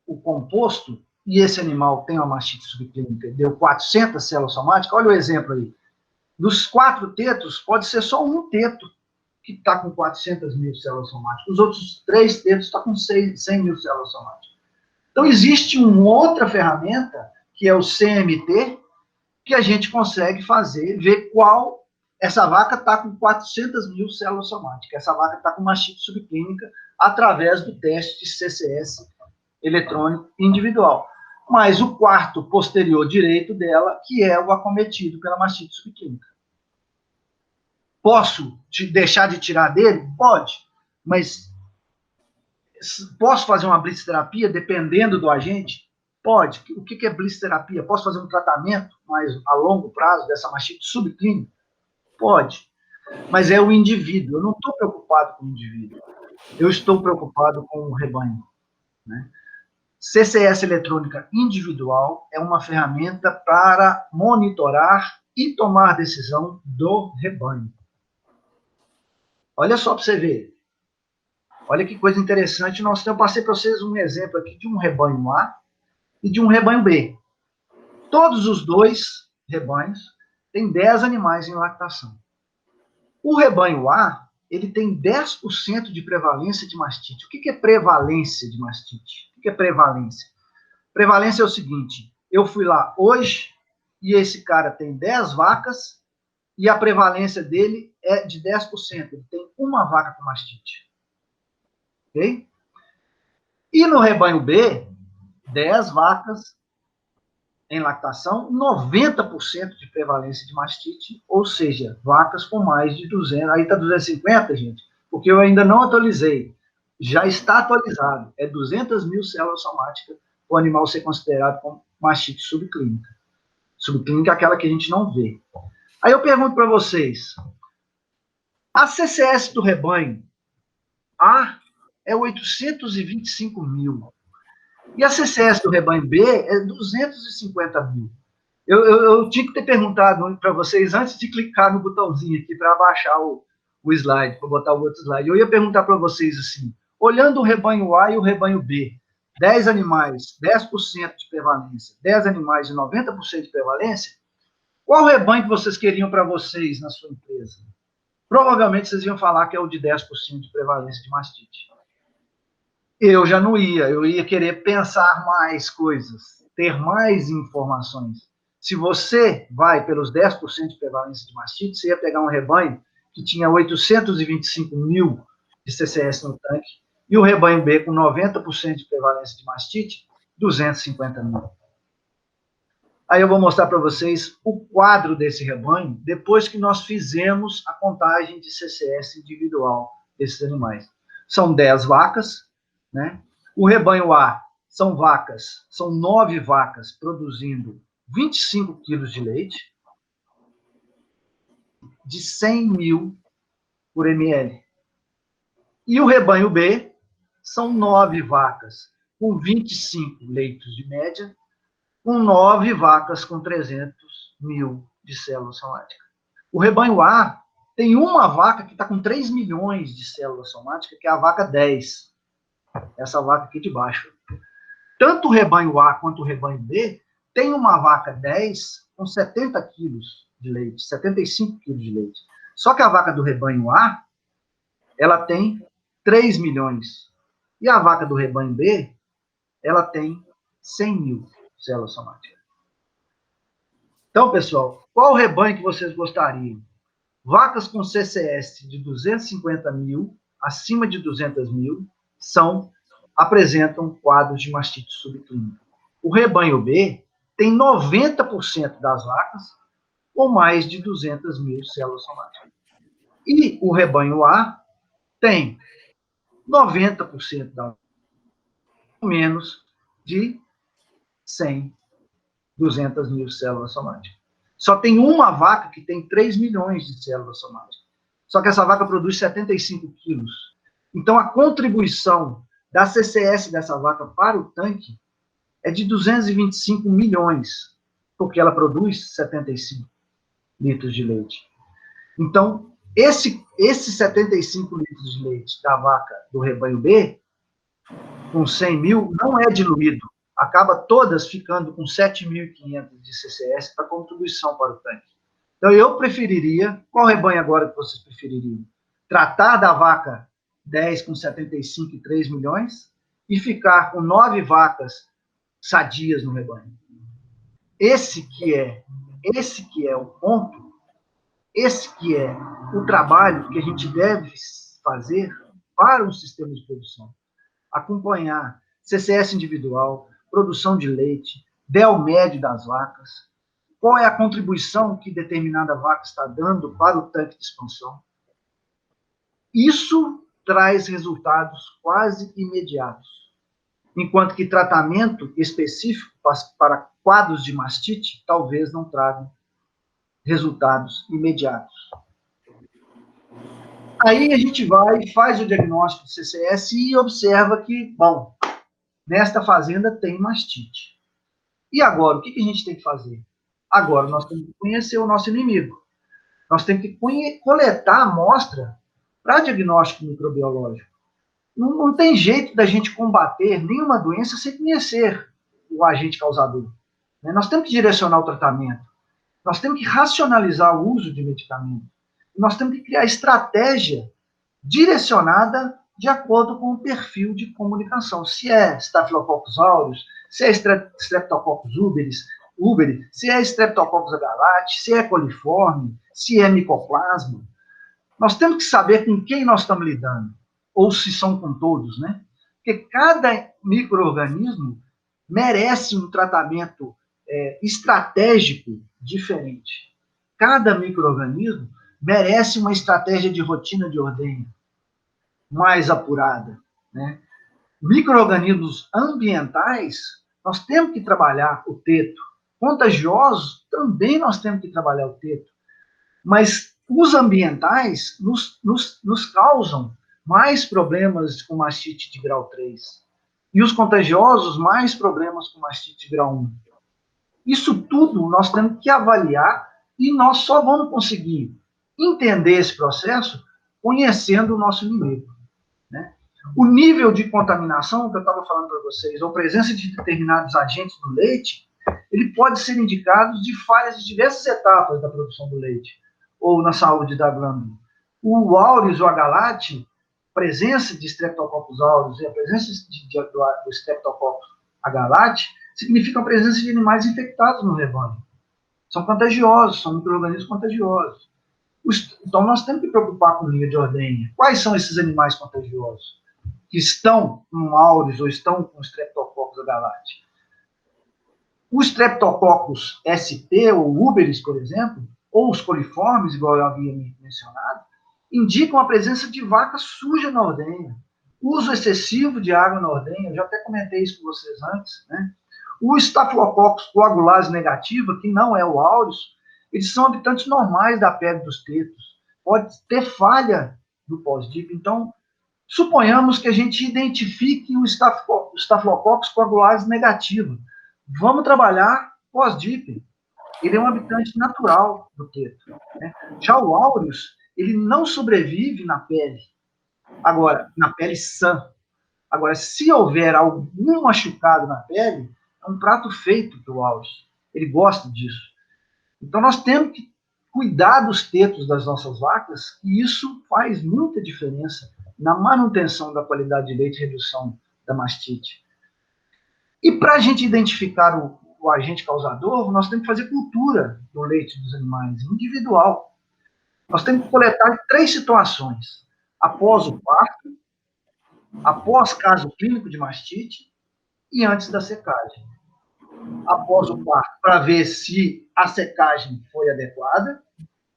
o composto, e esse animal tem uma mastite subclínica, deu 400 células somáticas, olha o exemplo aí. Dos 4 tetos, pode ser só um teto que está com 400 mil células somáticas. Os outros 3 tetos estão com 100 mil células somáticas. Então, existe uma outra ferramenta, que é o CMT, que a gente consegue ver qual. Essa vaca está com 400 mil células somáticas. Essa vaca está com mastite subclínica através do teste de CCS eletrônico individual. Mas o quarto posterior direito dela, que é o acometido pela mastite subclínica. Posso deixar de tirar dele? Pode. Mas posso fazer uma blitz-terapia dependendo do agente? Pode. O que é blitz-terapia? Posso fazer um tratamento mais a longo prazo dessa mastite subclínica? Pode. Mas é o indivíduo. Eu não estou preocupado com o indivíduo. Eu estou preocupado com o rebanho, né? CCS eletrônica individual é uma ferramenta para monitorar e tomar decisão do rebanho. Olha só para você ver. Olha que coisa interessante. Eu passei para vocês um exemplo aqui de um rebanho A e de um rebanho B. Todos os 2 rebanhos têm 10 animais em lactação. O rebanho A, ele tem 10% de prevalência de mastite. O que é prevalência de mastite? O que é prevalência? Prevalência é o seguinte, eu fui lá hoje e esse cara tem 10 vacas e a prevalência dele é de 10%. Ele tem uma vaca com mastite. Ok? E no rebanho B, 10 vacas em lactação, 90% de prevalência de mastite, ou seja, vacas com mais de 200, aí está 250, gente, porque eu ainda não atualizei, já está atualizado, é 200 mil células somáticas para o animal ser considerado como mastite subclínica. Subclínica é aquela que a gente não vê. Aí eu pergunto para vocês, a CCS do rebanho A é 825 mil, e a CCS do rebanho B é 250 mil. Eu tinha que ter perguntado para vocês antes de clicar no botãozinho aqui para abaixar o slide, para botar o outro slide. Eu ia perguntar para vocês assim, olhando o rebanho A e o rebanho B, 10 animais, 10% de prevalência, 10 animais de 90% de prevalência, qual rebanho que vocês queriam para vocês na sua empresa? Provavelmente vocês iam falar que é o de 10% de prevalência de mastite. Eu já não ia, eu ia querer pensar mais coisas, ter mais informações. Se você vai pelos 10% de prevalência de mastite, você ia pegar um rebanho que tinha 825 mil de CCS no tanque, e o rebanho B com 90% de prevalência de mastite, 250 mil. Aí eu vou mostrar para vocês o quadro desse rebanho, depois que nós fizemos a contagem de CCS individual desses animais. São 10 vacas, né? O rebanho A são 9 vacas produzindo 25 quilos de leite, de 100 mil por ml. E o rebanho B são 9 vacas com 25 leitos de média, com 9 vacas com 300 mil de células somáticas. O rebanho A tem uma vaca que está com 3 milhões de células somáticas, que é a vaca 10. Essa vaca aqui de baixo. Tanto o rebanho A quanto o rebanho B tem uma vaca 10 com 70 quilos de leite, 75 quilos de leite. Só que a vaca do rebanho A, ela tem 3 milhões. E a vaca do rebanho B, ela tem 100 mil células somáticas. Então, pessoal, qual rebanho que vocês gostariam? Vacas com CCS de 250 mil, acima de 200 mil, apresentam quadros de mastite subclínica. O rebanho B tem 90% das vacas com mais de 200 mil células somáticas. E o rebanho A tem 90% da menos de 100, 200 mil células somáticas. Só tem uma vaca que tem 3 milhões de células somáticas. Só que essa vaca produz 75 quilos. Então, a contribuição da CCS dessa vaca para o tanque é de 225 milhões, porque ela produz 75 litros de leite. Então, esses 75 litros de leite da vaca do rebanho B, com 100 mil, não é diluído. Acaba todas ficando com 7.500 de CCS para contribuição para o tanque. Então, eu preferiria, qual rebanho agora que vocês prefeririam? Tratar da vaca 10 com 75 e 3 milhões e ficar com 9 vacas sadias no rebanho. Esse que é o ponto, esse que é o trabalho que a gente deve fazer para um sistema de produção. Acompanhar CCS individual, produção de leite, DEL médio das vacas, qual é a contribuição que determinada vaca está dando para o tanque de expansão. Isso traz resultados quase imediatos, enquanto que tratamento específico para quadros de mastite talvez não tragam resultados imediatos. Aí a gente vai e faz o diagnóstico de CCS e observa que, bom, nesta fazenda tem mastite. E agora, o que a gente tem que fazer? Agora nós temos que conhecer o nosso inimigo. Nós temos que coletar a amostra para diagnóstico microbiológico. Não tem jeito da gente combater nenhuma doença sem conhecer o agente causador. Nós temos que direcionar o tratamento. Nós temos que racionalizar o uso de medicamento. Nós temos que criar estratégia direcionada de acordo com o perfil de comunicação. Se é Staphylococcus aureus, se é Streptococcus uberi, se é Streptococcus agalati, se é coliforme, se é micoplasma. Nós temos que saber com quem nós estamos lidando, ou se são com todos, né? Porque cada micro-organismo merece um tratamento estratégico diferente. Cada micro-organismo merece uma estratégia de rotina de ordenha mais apurada, né? Micro-organismos ambientais, nós temos que trabalhar o teto. Contagiosos, também nós temos que trabalhar o teto. Mas os ambientais nos causam mais problemas com mastite de grau 3. E os contagiosos, mais problemas com mastite de grau 1. Isso tudo nós temos que avaliar e nós só vamos conseguir entender esse processo conhecendo o nosso inimigo, né? O nível de contaminação que eu estava falando para vocês, ou presença de determinados agentes no leite, ele pode ser indicado de falhas de diversas etapas da produção do leite, ou na saúde da glândula. O aureus, o agalate, presença de Streptococcus aureus e a presença do Streptococcus agalate significa a presença de animais infectados no rebanho. São contagiosos, são micro-organismos contagiosos. Então, nós temos que preocupar com o nível de ordenha. Quais são esses animais contagiosos que estão com aureus ou estão com Streptococcus agalati? O Streptococcus ST, ou uberis, por exemplo, ou os coliformes, igual eu havia mencionado, indicam a presença de vaca suja na ordenha. Uso excessivo de água na ordenha, eu já até comentei isso com vocês antes, né? O Staphylococcus coagulase negativa, que não é o aureus, eles são habitantes normais da pele dos tetos. Pode ter falha do pós-dip. Então, suponhamos que a gente identifique o Staphylococcus coagulase negativa. Vamos trabalhar pós-dip. Ele é um habitante natural do teto, né? Já o aureus, ele não sobrevive na pele. Agora, na pele sã. Agora, se houver algum machucado na pele, é um prato feito para o aureus. Ele gosta disso. Então, nós temos que cuidar dos tetos das nossas vacas, e isso faz muita diferença na manutenção da qualidade de leite e redução da mastite. E para a gente identificar o agente causador, nós temos que fazer cultura do leite dos animais, individual. Nós temos que coletar 3 situações: após o parto, após caso clínico de mastite e antes da secagem. Após o parto, para ver se a secagem foi adequada.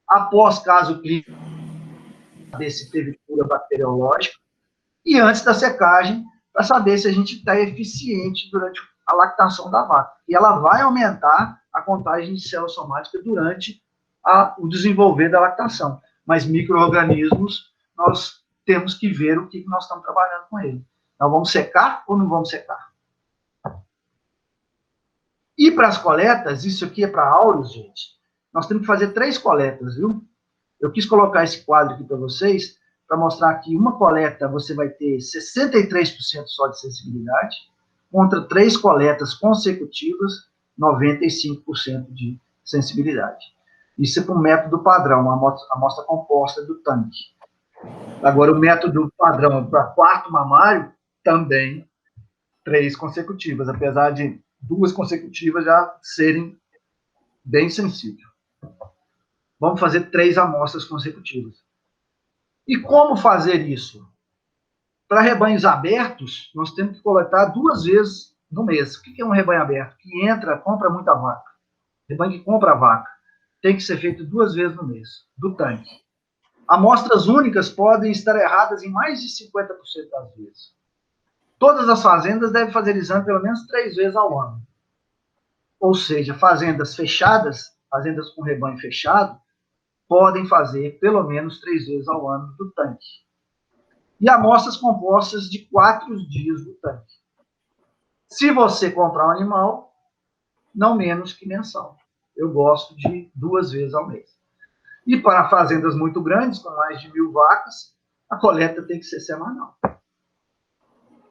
Após caso clínico, se teve cura bacteriológica, e antes da secagem, para saber se a gente está eficiente durante a lactação da vaca. E ela vai aumentar a contagem de célula somática durante o desenvolver da lactação. Mas micro-organismos, nós temos que ver o que nós estamos trabalhando com ele. Nós vamos secar ou não vamos secar? E para as coletas, isso aqui é para áureos, gente, nós temos que fazer 3 coletas, viu? Eu quis colocar esse quadro aqui para vocês, para mostrar que uma coleta você vai ter 63% só de sensibilidade, contra 3 coletas consecutivas, 95% de sensibilidade. Isso é para o método padrão, a amostra composta do tanque. Agora, o método padrão para quarto mamário, também 3 consecutivas, apesar de 2 consecutivas já serem bem sensíveis. Vamos fazer 3 amostras consecutivas. E como fazer isso? Para rebanhos abertos, nós temos que coletar 2 vezes no mês. O que é um rebanho aberto? Que entra, compra muita vaca. Rebanho que compra vaca. Tem que ser feito 2 vezes no mês, do tanque. Amostras únicas podem estar erradas em mais de 50% das vezes. Todas as fazendas devem fazer exame pelo menos 3 vezes ao ano. Ou seja, fazendas fechadas, fazendas com rebanho fechado, podem fazer pelo menos 3 vezes ao ano do tanque. E amostras compostas de 4 dias do tanque. Se você comprar um animal, não menos que mensal. Eu gosto de 2 vezes ao mês. E para fazendas muito grandes, com mais de 1.000 vacas, a coleta tem que ser semanal.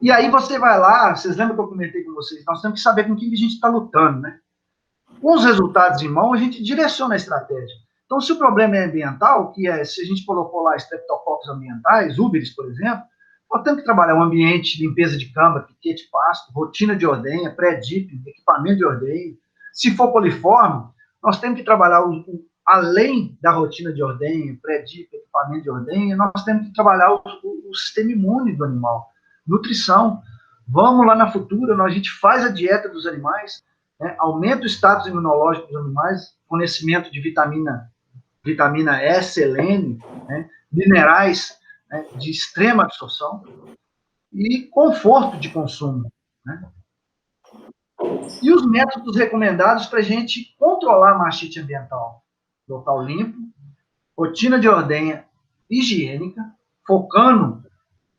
E aí você vai lá, vocês lembram que eu comentei com vocês, nós temos que saber com quem a gente está lutando, né? Com os resultados em mão, a gente direciona a estratégia. Então, se o problema é ambiental, que é, se a gente colocou lá streptococcus ambientais, úberes, por exemplo, nós temos que trabalhar o ambiente, limpeza de câmara, piquete, pasto, rotina de ordenha, pré-dip, equipamento de ordenha. Se for coliforme, nós temos que trabalhar, além da rotina de ordenha, pré-dip, equipamento de ordenha, nós temos que trabalhar o sistema imune do animal, nutrição. Vamos lá na Futura, a gente faz a dieta dos animais, né, aumenta o status imunológico dos animais, fornecimento de vitamina E, selênio, né, minerais, né, de extrema absorção e conforto de consumo. Né? E os métodos recomendados para a gente controlar a mastite ambiental. Local limpo, rotina de ordenha higiênica, focando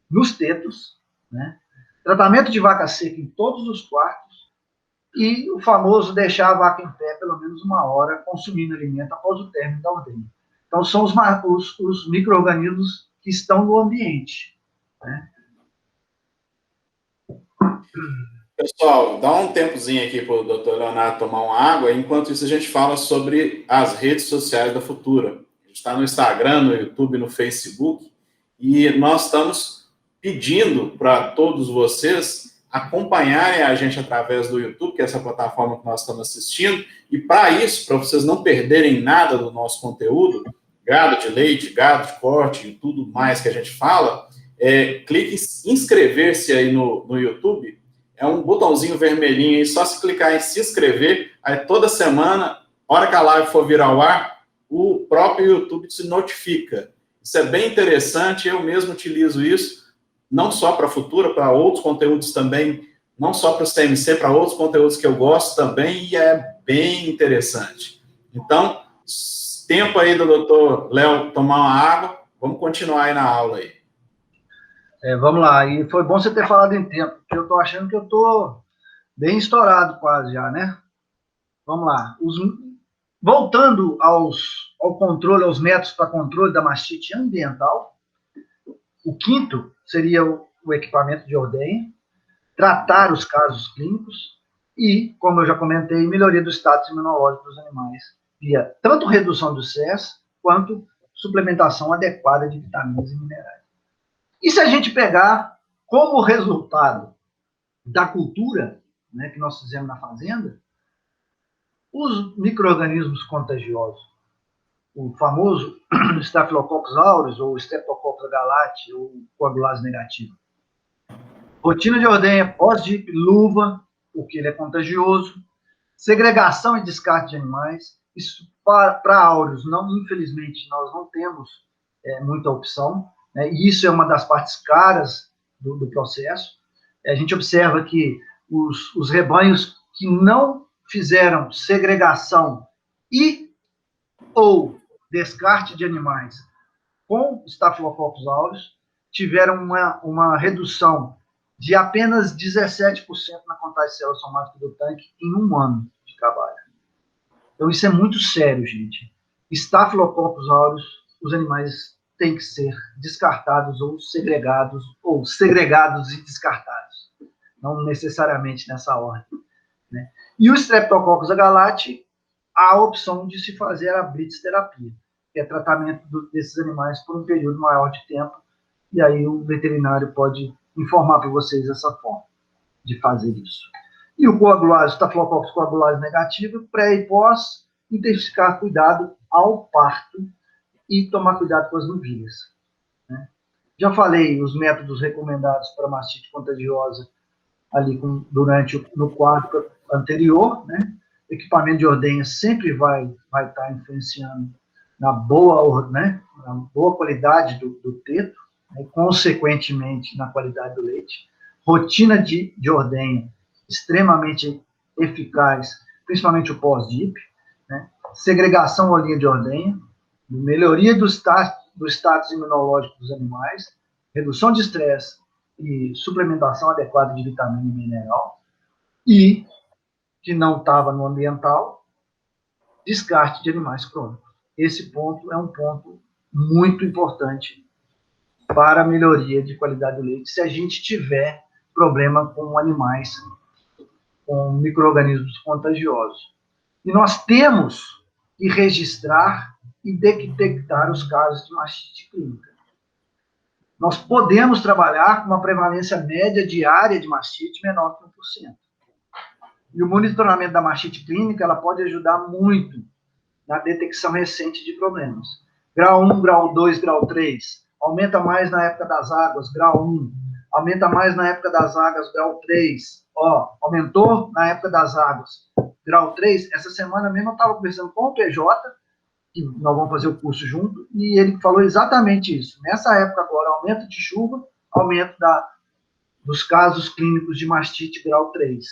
nos tetos, né? Tratamento de vaca seca em todos os quartos e o famoso deixar a vaca em pé pelo menos 1 hora consumindo alimento após o término da ordenha. Então, são os micro-organismos que estão no ambiente. Né? Pessoal, dá um tempozinho aqui para o Dr. Leonardo tomar uma água. Enquanto isso, a gente fala sobre as redes sociais da Futura. A gente está no Instagram, no YouTube, no Facebook. E nós estamos pedindo para todos vocês acompanharem a gente através do YouTube, que é essa plataforma que nós estamos assistindo. E para isso, para vocês não perderem nada do nosso conteúdo, gado de leite, gado de corte e tudo mais que a gente fala, clique em inscrever-se aí no YouTube. É um botãozinho vermelhinho aí, só se clicar em se inscrever, aí toda semana, hora que a live for vir ao ar, o próprio YouTube se notifica. Isso é bem interessante, eu mesmo utilizo isso, não só para a Futura, para outros conteúdos também, não só para o CMC, para outros conteúdos que eu gosto também, e é bem interessante. Então, tempo aí do doutor Léo tomar uma água, vamos continuar aí na aula aí. Vamos lá, e foi bom você ter falado em tempo, porque eu estou achando que eu estou bem estourado quase já, né? Vamos lá. Voltando ao controle, aos métodos para controle da mastite ambiental, o quinto seria o equipamento de ordenha, tratar os casos clínicos e, como eu já comentei, melhoria do status imunológico dos animais, via tanto redução do estresse, quanto suplementação adequada de vitaminas e minerais. E se a gente pegar como resultado da cultura, né, que nós fizemos na fazenda, os micro-organismos contagiosos, o famoso Staphylococcus aureus, ou Streptococcus agalati, ou coagulase negativa. Rotina de ordenha pós-DIP, luva, porque ele é contagioso, segregação e descarte de animais. Isso para áureos, não, infelizmente, nós não temos muita opção, né? E isso é uma das partes caras do processo. A gente observa que os rebanhos que não fizeram segregação e ou descarte de animais com Staphylococcus aureus tiveram uma redução de apenas 17% na contagem de células somáticas do tanque em 1 ano de trabalho. Então, isso é muito sério, gente. Staphylococcus aureus, os animais têm que ser descartados ou segregados e descartados. Não necessariamente nessa ordem, né? E o Streptococcus agalati, há a opção de se fazer a blitz terapia, que é tratamento desses animais por um período maior de tempo, e aí o veterinário pode informar para vocês essa forma de fazer isso. E o coagulase, Staphylococcus coagulase negativo, pré e pós, intensificar cuidado ao parto e tomar cuidado com as novilhas, né? Já falei os métodos recomendados para mastite contagiosa ali no quadro anterior, né? O equipamento de ordenha sempre vai estar influenciando na boa, né? Na boa qualidade do teto, né? Consequentemente na qualidade do leite. Rotina de ordenha extremamente eficaz, principalmente o pós-DIP, né? Segregação ou linha de ordenha, melhoria do status imunológico dos animais, redução de estresse e suplementação adequada de vitamina e mineral, e, que não estava no ambiental, descarte de animais crônicos. Esse ponto é um ponto muito importante para a melhoria de qualidade do leite, se a gente tiver problema com animais, com micro-organismos contagiosos. E nós temos que registrar e detectar os casos de mastite clínica. Nós podemos trabalhar com uma prevalência média diária de mastite menor que 1%. E o monitoramento da mastite clínica, ela pode ajudar muito na detecção recente de problemas. Grau 1, grau 2, grau 3, aumenta mais na época das águas, grau 1, aumenta mais na época das águas, grau 3, aumentou na época das águas, grau 3, essa semana mesmo eu estava conversando com o PJ, que nós vamos fazer o curso junto, e ele falou exatamente isso. Nessa época agora, aumento de chuva, aumento dos casos clínicos de mastite grau 3,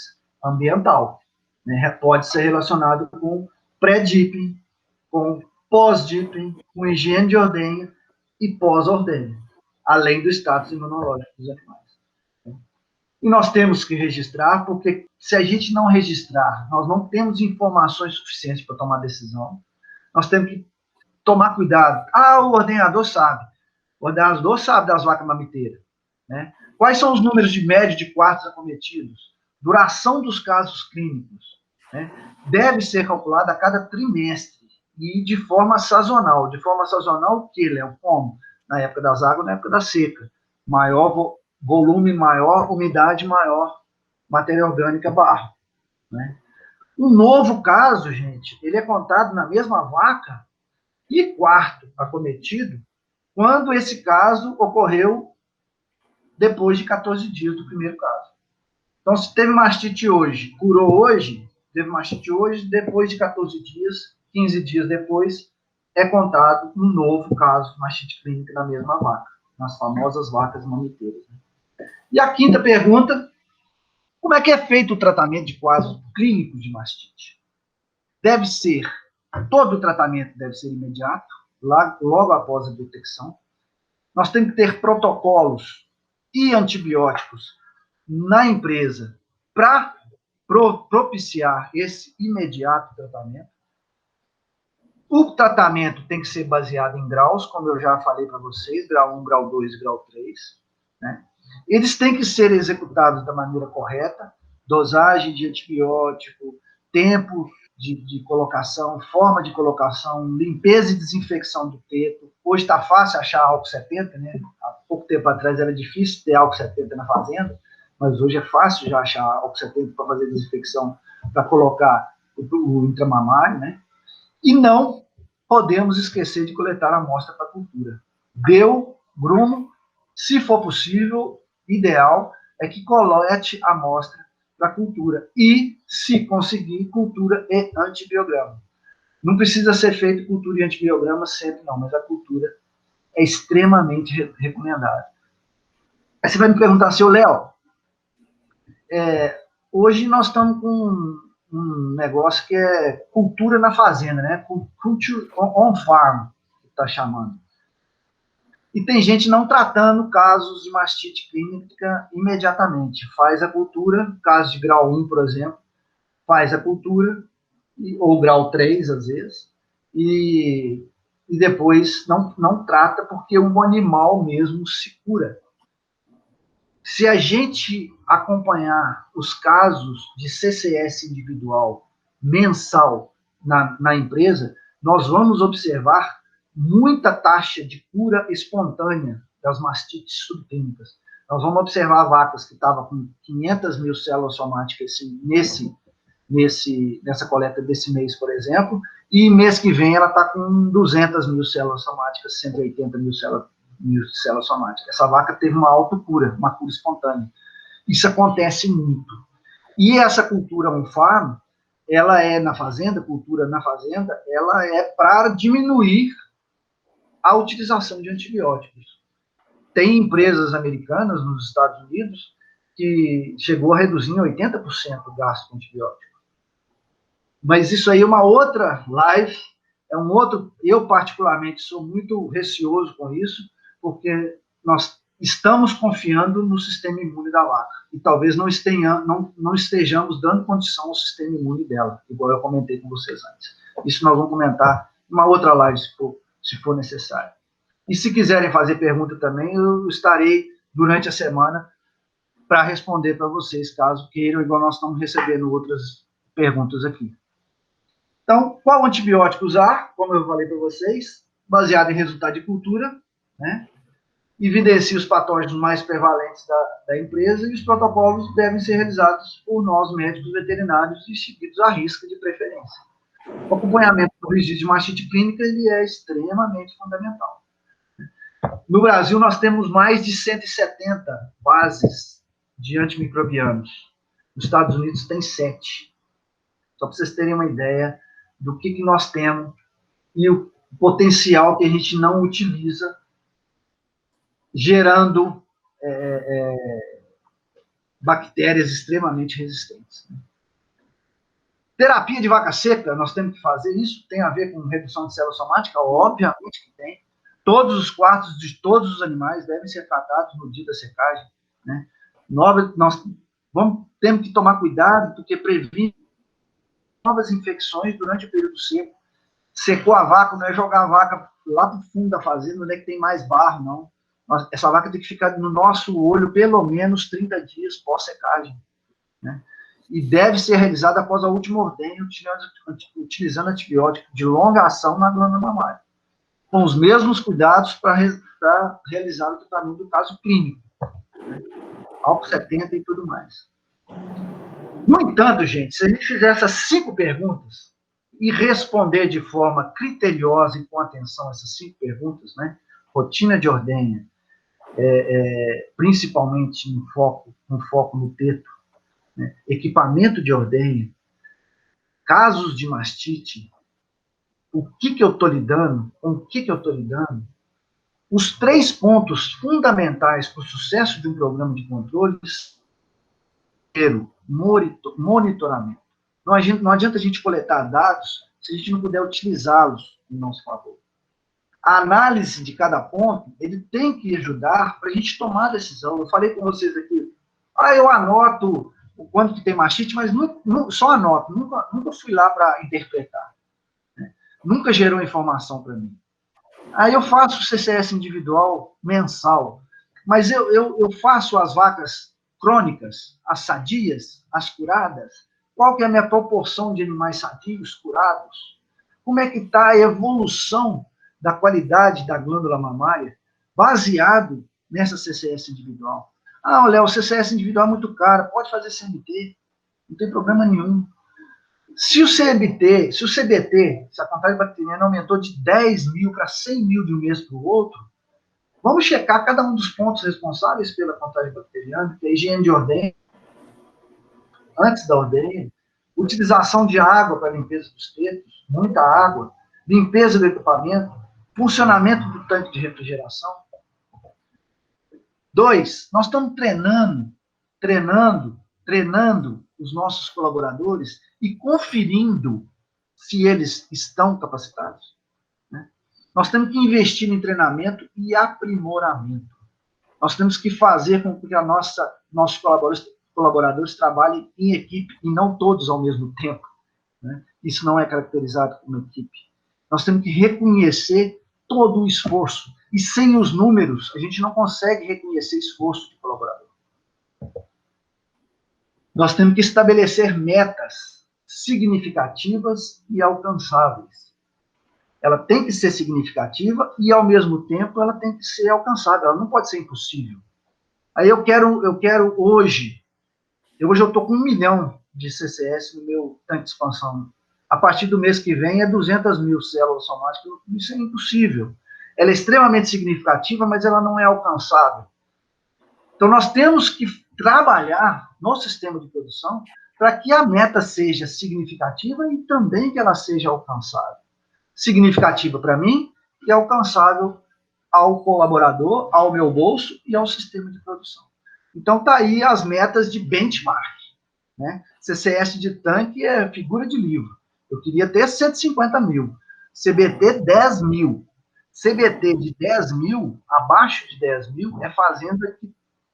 ambiental, né? Pode ser relacionado com pré-dipping, com pós-dipping, com higiene de ordenha e pós-ordenha, além do status imunológico dos animais. E nós temos que registrar, porque se a gente não registrar, nós não temos informações suficientes para tomar decisão. Nós temos que tomar cuidado. O ordenador sabe. O ordenador sabe das vacas mamiteiras, né? Quais são os números de médio de quartos acometidos? Duração dos casos clínicos, né? Deve ser calculada a cada trimestre e de forma sazonal. De forma sazonal, o que, Léo? Como? Na época das águas, na época da seca. Maior volume, maior umidade, maior matéria orgânica, barro, né? Um novo caso, gente, ele é contado na mesma vaca e quarto acometido quando esse caso ocorreu depois de 14 dias do primeiro caso. Então, se teve mastite hoje, curou hoje, teve mastite hoje, depois de 14 dias, 15 dias depois, é contado um novo caso de mastite clínica na mesma vaca, nas famosas vacas mamiteiras. E a quinta pergunta: como é que é feito o tratamento de quadros clínicos de mastite? Todo o tratamento deve ser imediato, logo após a detecção. Nós temos que ter protocolos e antibióticos na empresa para propiciar esse imediato tratamento. O tratamento tem que ser baseado em graus, como eu já falei para vocês, grau 1, grau 2, grau 3, né? Eles têm que ser executados da maneira correta, dosagem de antibiótico, tempo de colocação, forma de colocação, limpeza e desinfecção do teto. Hoje está fácil achar álcool 70, né? Há pouco tempo atrás era difícil ter álcool 70 na fazenda, mas hoje é fácil já achar álcool 70 para fazer desinfecção, para colocar o intramamário, né? E não podemos esquecer de coletar a amostra para a cultura. Deu grumo, se for possível, ideal é que colete a amostra para a cultura. E, se conseguir, cultura e antibiograma. Não precisa ser feito cultura e antibiograma sempre, não, mas a cultura é extremamente recomendado. Aí você vai me perguntar, seu Léo, hoje nós estamos com um negócio que é cultura na fazenda, né? Culture on farm, que está chamando. E tem gente não tratando casos de mastite clínica imediatamente. Faz a cultura, caso de grau 1, por exemplo, faz a cultura, ou grau 3, às vezes, e depois não trata, porque um animal mesmo se cura. Se a gente acompanhar os casos de CCS individual mensal na empresa, nós vamos observar muita taxa de cura espontânea das mastites subclínicas. Nós vamos observar vacas que estavam com 500 mil células somáticas nessa coleta desse mês, por exemplo, e mês que vem ela está com 200 mil células somáticas, 180 mil células somáticas. Essa vaca teve uma autocura, uma cura espontânea. Isso acontece muito. E essa cultura on-farm, ela é na fazenda, cultura na fazenda, ela é para diminuir a utilização de antibióticos. Tem empresas americanas nos Estados Unidos que chegou a reduzir em 80% o gasto com antibiótico. Mas isso aí é uma outra live, eu particularmente sou muito receoso com isso, porque nós estamos confiando no sistema imune da vaca, e talvez não estejamos dando condição ao sistema imune dela, igual eu comentei com vocês antes. Isso nós vamos comentar em uma outra live, se for necessário. E se quiserem fazer pergunta também, eu estarei durante a semana para responder para vocês, caso queiram, igual nós estamos recebendo outras perguntas aqui. Então, qual antibiótico usar? Como eu falei para vocês, baseado em resultado de cultura, né? Evidencia os patógenos mais prevalentes da empresa, e os protocolos devem ser realizados por nós, médicos veterinários, e seguidos à risca de preferência. O acompanhamento do registro de mastite clínica ele é extremamente fundamental. No Brasil, nós temos mais de 170 bases de antimicrobianos. Nos Estados Unidos tem 7. Só para vocês terem uma ideia do que nós temos e o potencial que a gente não utiliza, gerando bactérias extremamente resistentes. Terapia de vaca seca, nós temos que fazer isso, tem a ver com redução de célula somática? Obviamente que tem. Todos os quartos de todos os animais devem ser tratados no dia da secagem, né? Nós temos que tomar cuidado, porque previne novas infecções durante o período seco. Secou a vaca, não é jogar a vaca lá para o fundo da fazenda, onde é que tem mais barro, não. Essa vaca tem que ficar no nosso olho pelo menos 30 dias pós-secagem, né? E deve ser realizada após a última ordenha, utilizando antibiótico de longa ação na glândula mamária, com os mesmos cuidados para realizar o tratamento do caso clínico, né? Álcool 70 e tudo mais. No entanto, gente, se a gente fizer essas 5 perguntas e responder de forma criteriosa e com atenção essas 5 perguntas, né? Rotina de ordenha, principalmente com foco no teto, né? Equipamento de ordenha, casos de mastite, o que eu estou lidando, com o que eu estou lidando, os 3 pontos fundamentais para o sucesso de um programa de controle: primeiro, monitoramento. Não adianta a gente coletar dados se a gente não puder utilizá-los em nosso favor. A análise de cada ponto, ele tem que ajudar para a gente tomar a decisão. Eu falei com vocês aqui, eu anoto o quanto que tem mastite, mas só anoto, nunca fui lá para interpretar, né? Nunca gerou informação para mim. Aí eu faço o CCS individual mensal, mas eu faço as vacas crônicas, as sadias, as curadas. Qual que é a minha proporção de animais sadios, curados? Como é que está a evolução da qualidade da glândula mamária baseado nessa CCS individual? Léo, o CCS individual é muito caro, pode fazer CMT, não tem problema nenhum. Se o CBT, se a contagem bacteriana aumentou de 10 mil para 100 mil de um mês para o outro, vamos checar cada um dos pontos responsáveis pela contagem bacteriana, que é a higiene de ordenha, antes da ordenha, utilização de água para limpeza dos tetos, muita água, limpeza do equipamento, funcionamento do tanque de refrigeração. 2, nós estamos treinando os nossos colaboradores e conferindo se eles estão capacitados. Né? Nós temos que investir em treinamento e aprimoramento. Nós temos que fazer com que nossos colaboradores trabalhem em equipe e não todos ao mesmo tempo. Né? Isso não é caracterizado como equipe. Nós temos que reconhecer todo o esforço. E sem os números, a gente não consegue reconhecer esforço do colaborador. Nós temos que estabelecer metas significativas e alcançáveis. Ela tem que ser significativa e, ao mesmo tempo, ela tem que ser alcançável. Ela não pode ser impossível. Aí eu quero hoje eu estou com 1 milhão de CCS no meu tanque de expansão. A partir do mês que vem é 200 mil células somáticas. Isso é impossível. Ela é extremamente significativa, mas ela não é alcançável. Então, nós temos que trabalhar no sistema de produção para que a meta seja significativa e também que ela seja alcançável. Significativa para mim e alcançável ao colaborador, ao meu bolso e ao sistema de produção. Então, tá aí as metas de benchmark. Né? CCS de tanque é figura de livro. Eu queria ter 150 mil. CBT, 10 mil. CBT de 10 mil, abaixo de 10 mil, é fazenda que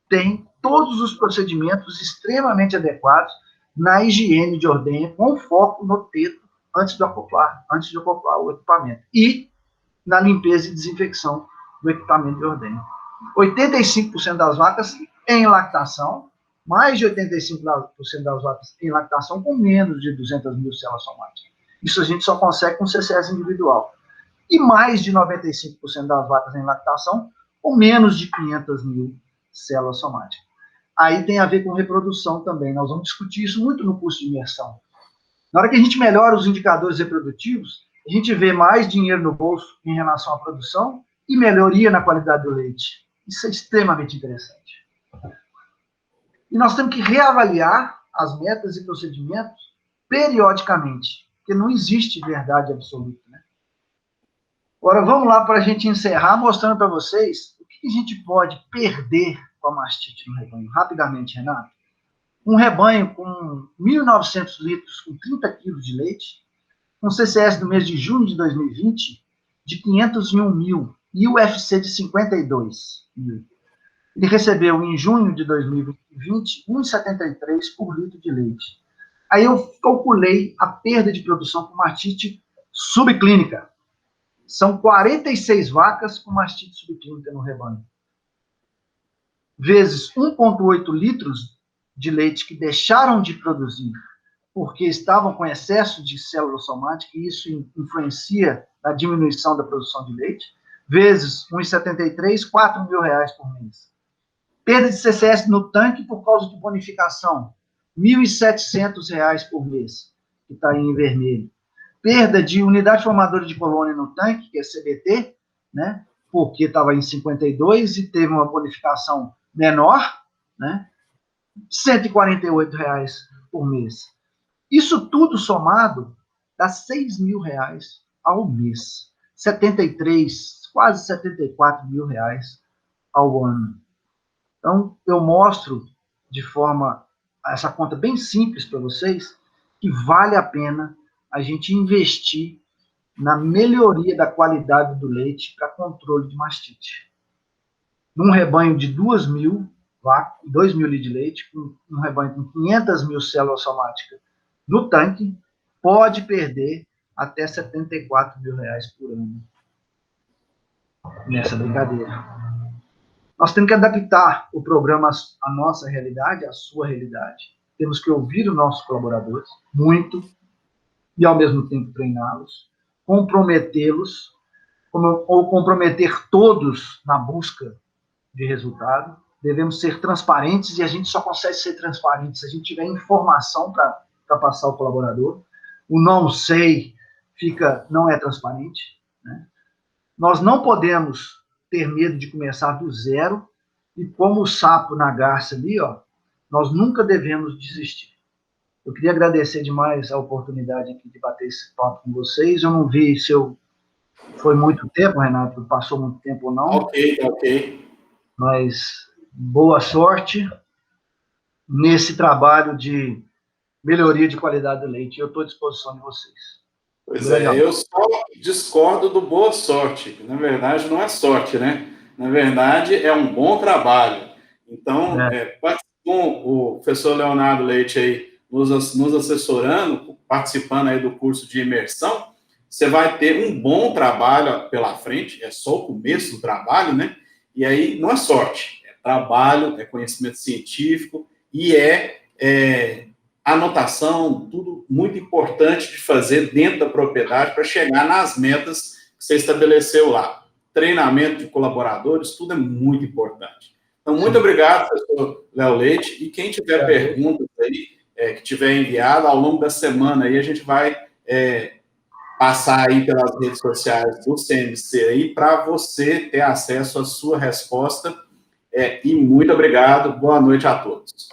tem todos os procedimentos extremamente adequados na higiene de ordenha, com foco no teto antes de acoplar o equipamento. E na limpeza e desinfecção do equipamento de ordenha. 85% das vacas em lactação, mais de 85% das vacas em lactação com menos de 200 mil células somáticas. Isso a gente só consegue com CCS individual. E mais de 95% das vacas em lactação com menos de 500 mil células somáticas. Aí tem a ver com reprodução também. Nós vamos discutir isso muito no curso de imersão. Na hora que a gente melhora os indicadores reprodutivos, a gente vê mais dinheiro no bolso em relação à produção e melhoria na qualidade do leite. Isso é extremamente interessante. E nós temos que reavaliar as metas e procedimentos periodicamente, porque não existe verdade absoluta. Né? Agora, vamos lá para a gente encerrar, mostrando para vocês o que a gente pode perder com a mastite no rebanho. Rapidamente, Renato. Um rebanho com 1.900 litros, com 30 quilos de leite, com CCS do mês de junho de 2020 de 501 mil e UFC de 52 mil. Ele recebeu, em junho de 2020, 1,73 por litro de leite. Aí eu calculei a perda de produção com mastite subclínica. São 46 vacas com mastite subclínica no rebanho. Vezes 1,8 litros de leite que deixaram de produzir porque estavam com excesso de célula somática, e isso influencia na diminuição da produção de leite, vezes 1,73, 4 mil reais por mês. Perda de CCS no tanque por causa de bonificação, R$ 1.700 por mês, que está aí em vermelho. Perda de unidade formadora de colônia no tanque, que é CBT, né, porque estava em 52 e teve uma bonificação menor, né, R$ 148 por mês. Isso tudo somado dá R$ 6 mil ao mês. 73, quase 74 mil reais ao ano. Então, eu mostro de forma, essa conta bem simples para vocês, que vale a pena a gente investir na melhoria da qualidade do leite para controle de mastite. Num rebanho de 2 mil litros de leite, com um rebanho com 500 mil células somáticas no tanque, pode perder até 74 mil reais por ano nessa brincadeira. Nós temos que adaptar o programa à nossa realidade, à sua realidade. Temos que ouvir os nossos colaboradores, muito, e ao mesmo tempo treiná-los, comprometê-los, ou comprometer todos na busca de resultado. Devemos ser transparentes, e a gente só consegue ser transparente se a gente tiver informação para passar ao colaborador. O não sei não é transparente. Né? Nós não podemos ter medo de começar do zero, e como o sapo na garça ali, ó, nós nunca devemos desistir. Eu queria agradecer demais a oportunidade aqui de bater esse papo com vocês. Eu não vi se eu foi muito tempo, Renato, passou muito tempo ou não. Ok. Mas boa sorte nesse trabalho de melhoria de qualidade do leite. Eu estou à disposição de vocês. Pois é, eu só discordo do boa sorte. Na verdade, não é sorte, né? Na verdade, é um bom trabalho. Então, com o professor Leonardo Leite aí nos assessorando, participando aí do curso de imersão, você vai ter um bom trabalho pela frente, é só o começo do trabalho, né? E aí, não é sorte, é trabalho, é conhecimento científico e anotação, tudo muito importante de fazer dentro da propriedade para chegar nas metas que você estabeleceu lá. Treinamento de colaboradores, tudo é muito importante. Então, muito obrigado, professor Léo Leite, e quem tiver perguntas aí, que tiver enviado, ao longo da semana aí, a gente vai passar aí pelas redes sociais do CMC aí, para você ter acesso à sua resposta, e muito obrigado, boa noite a todos.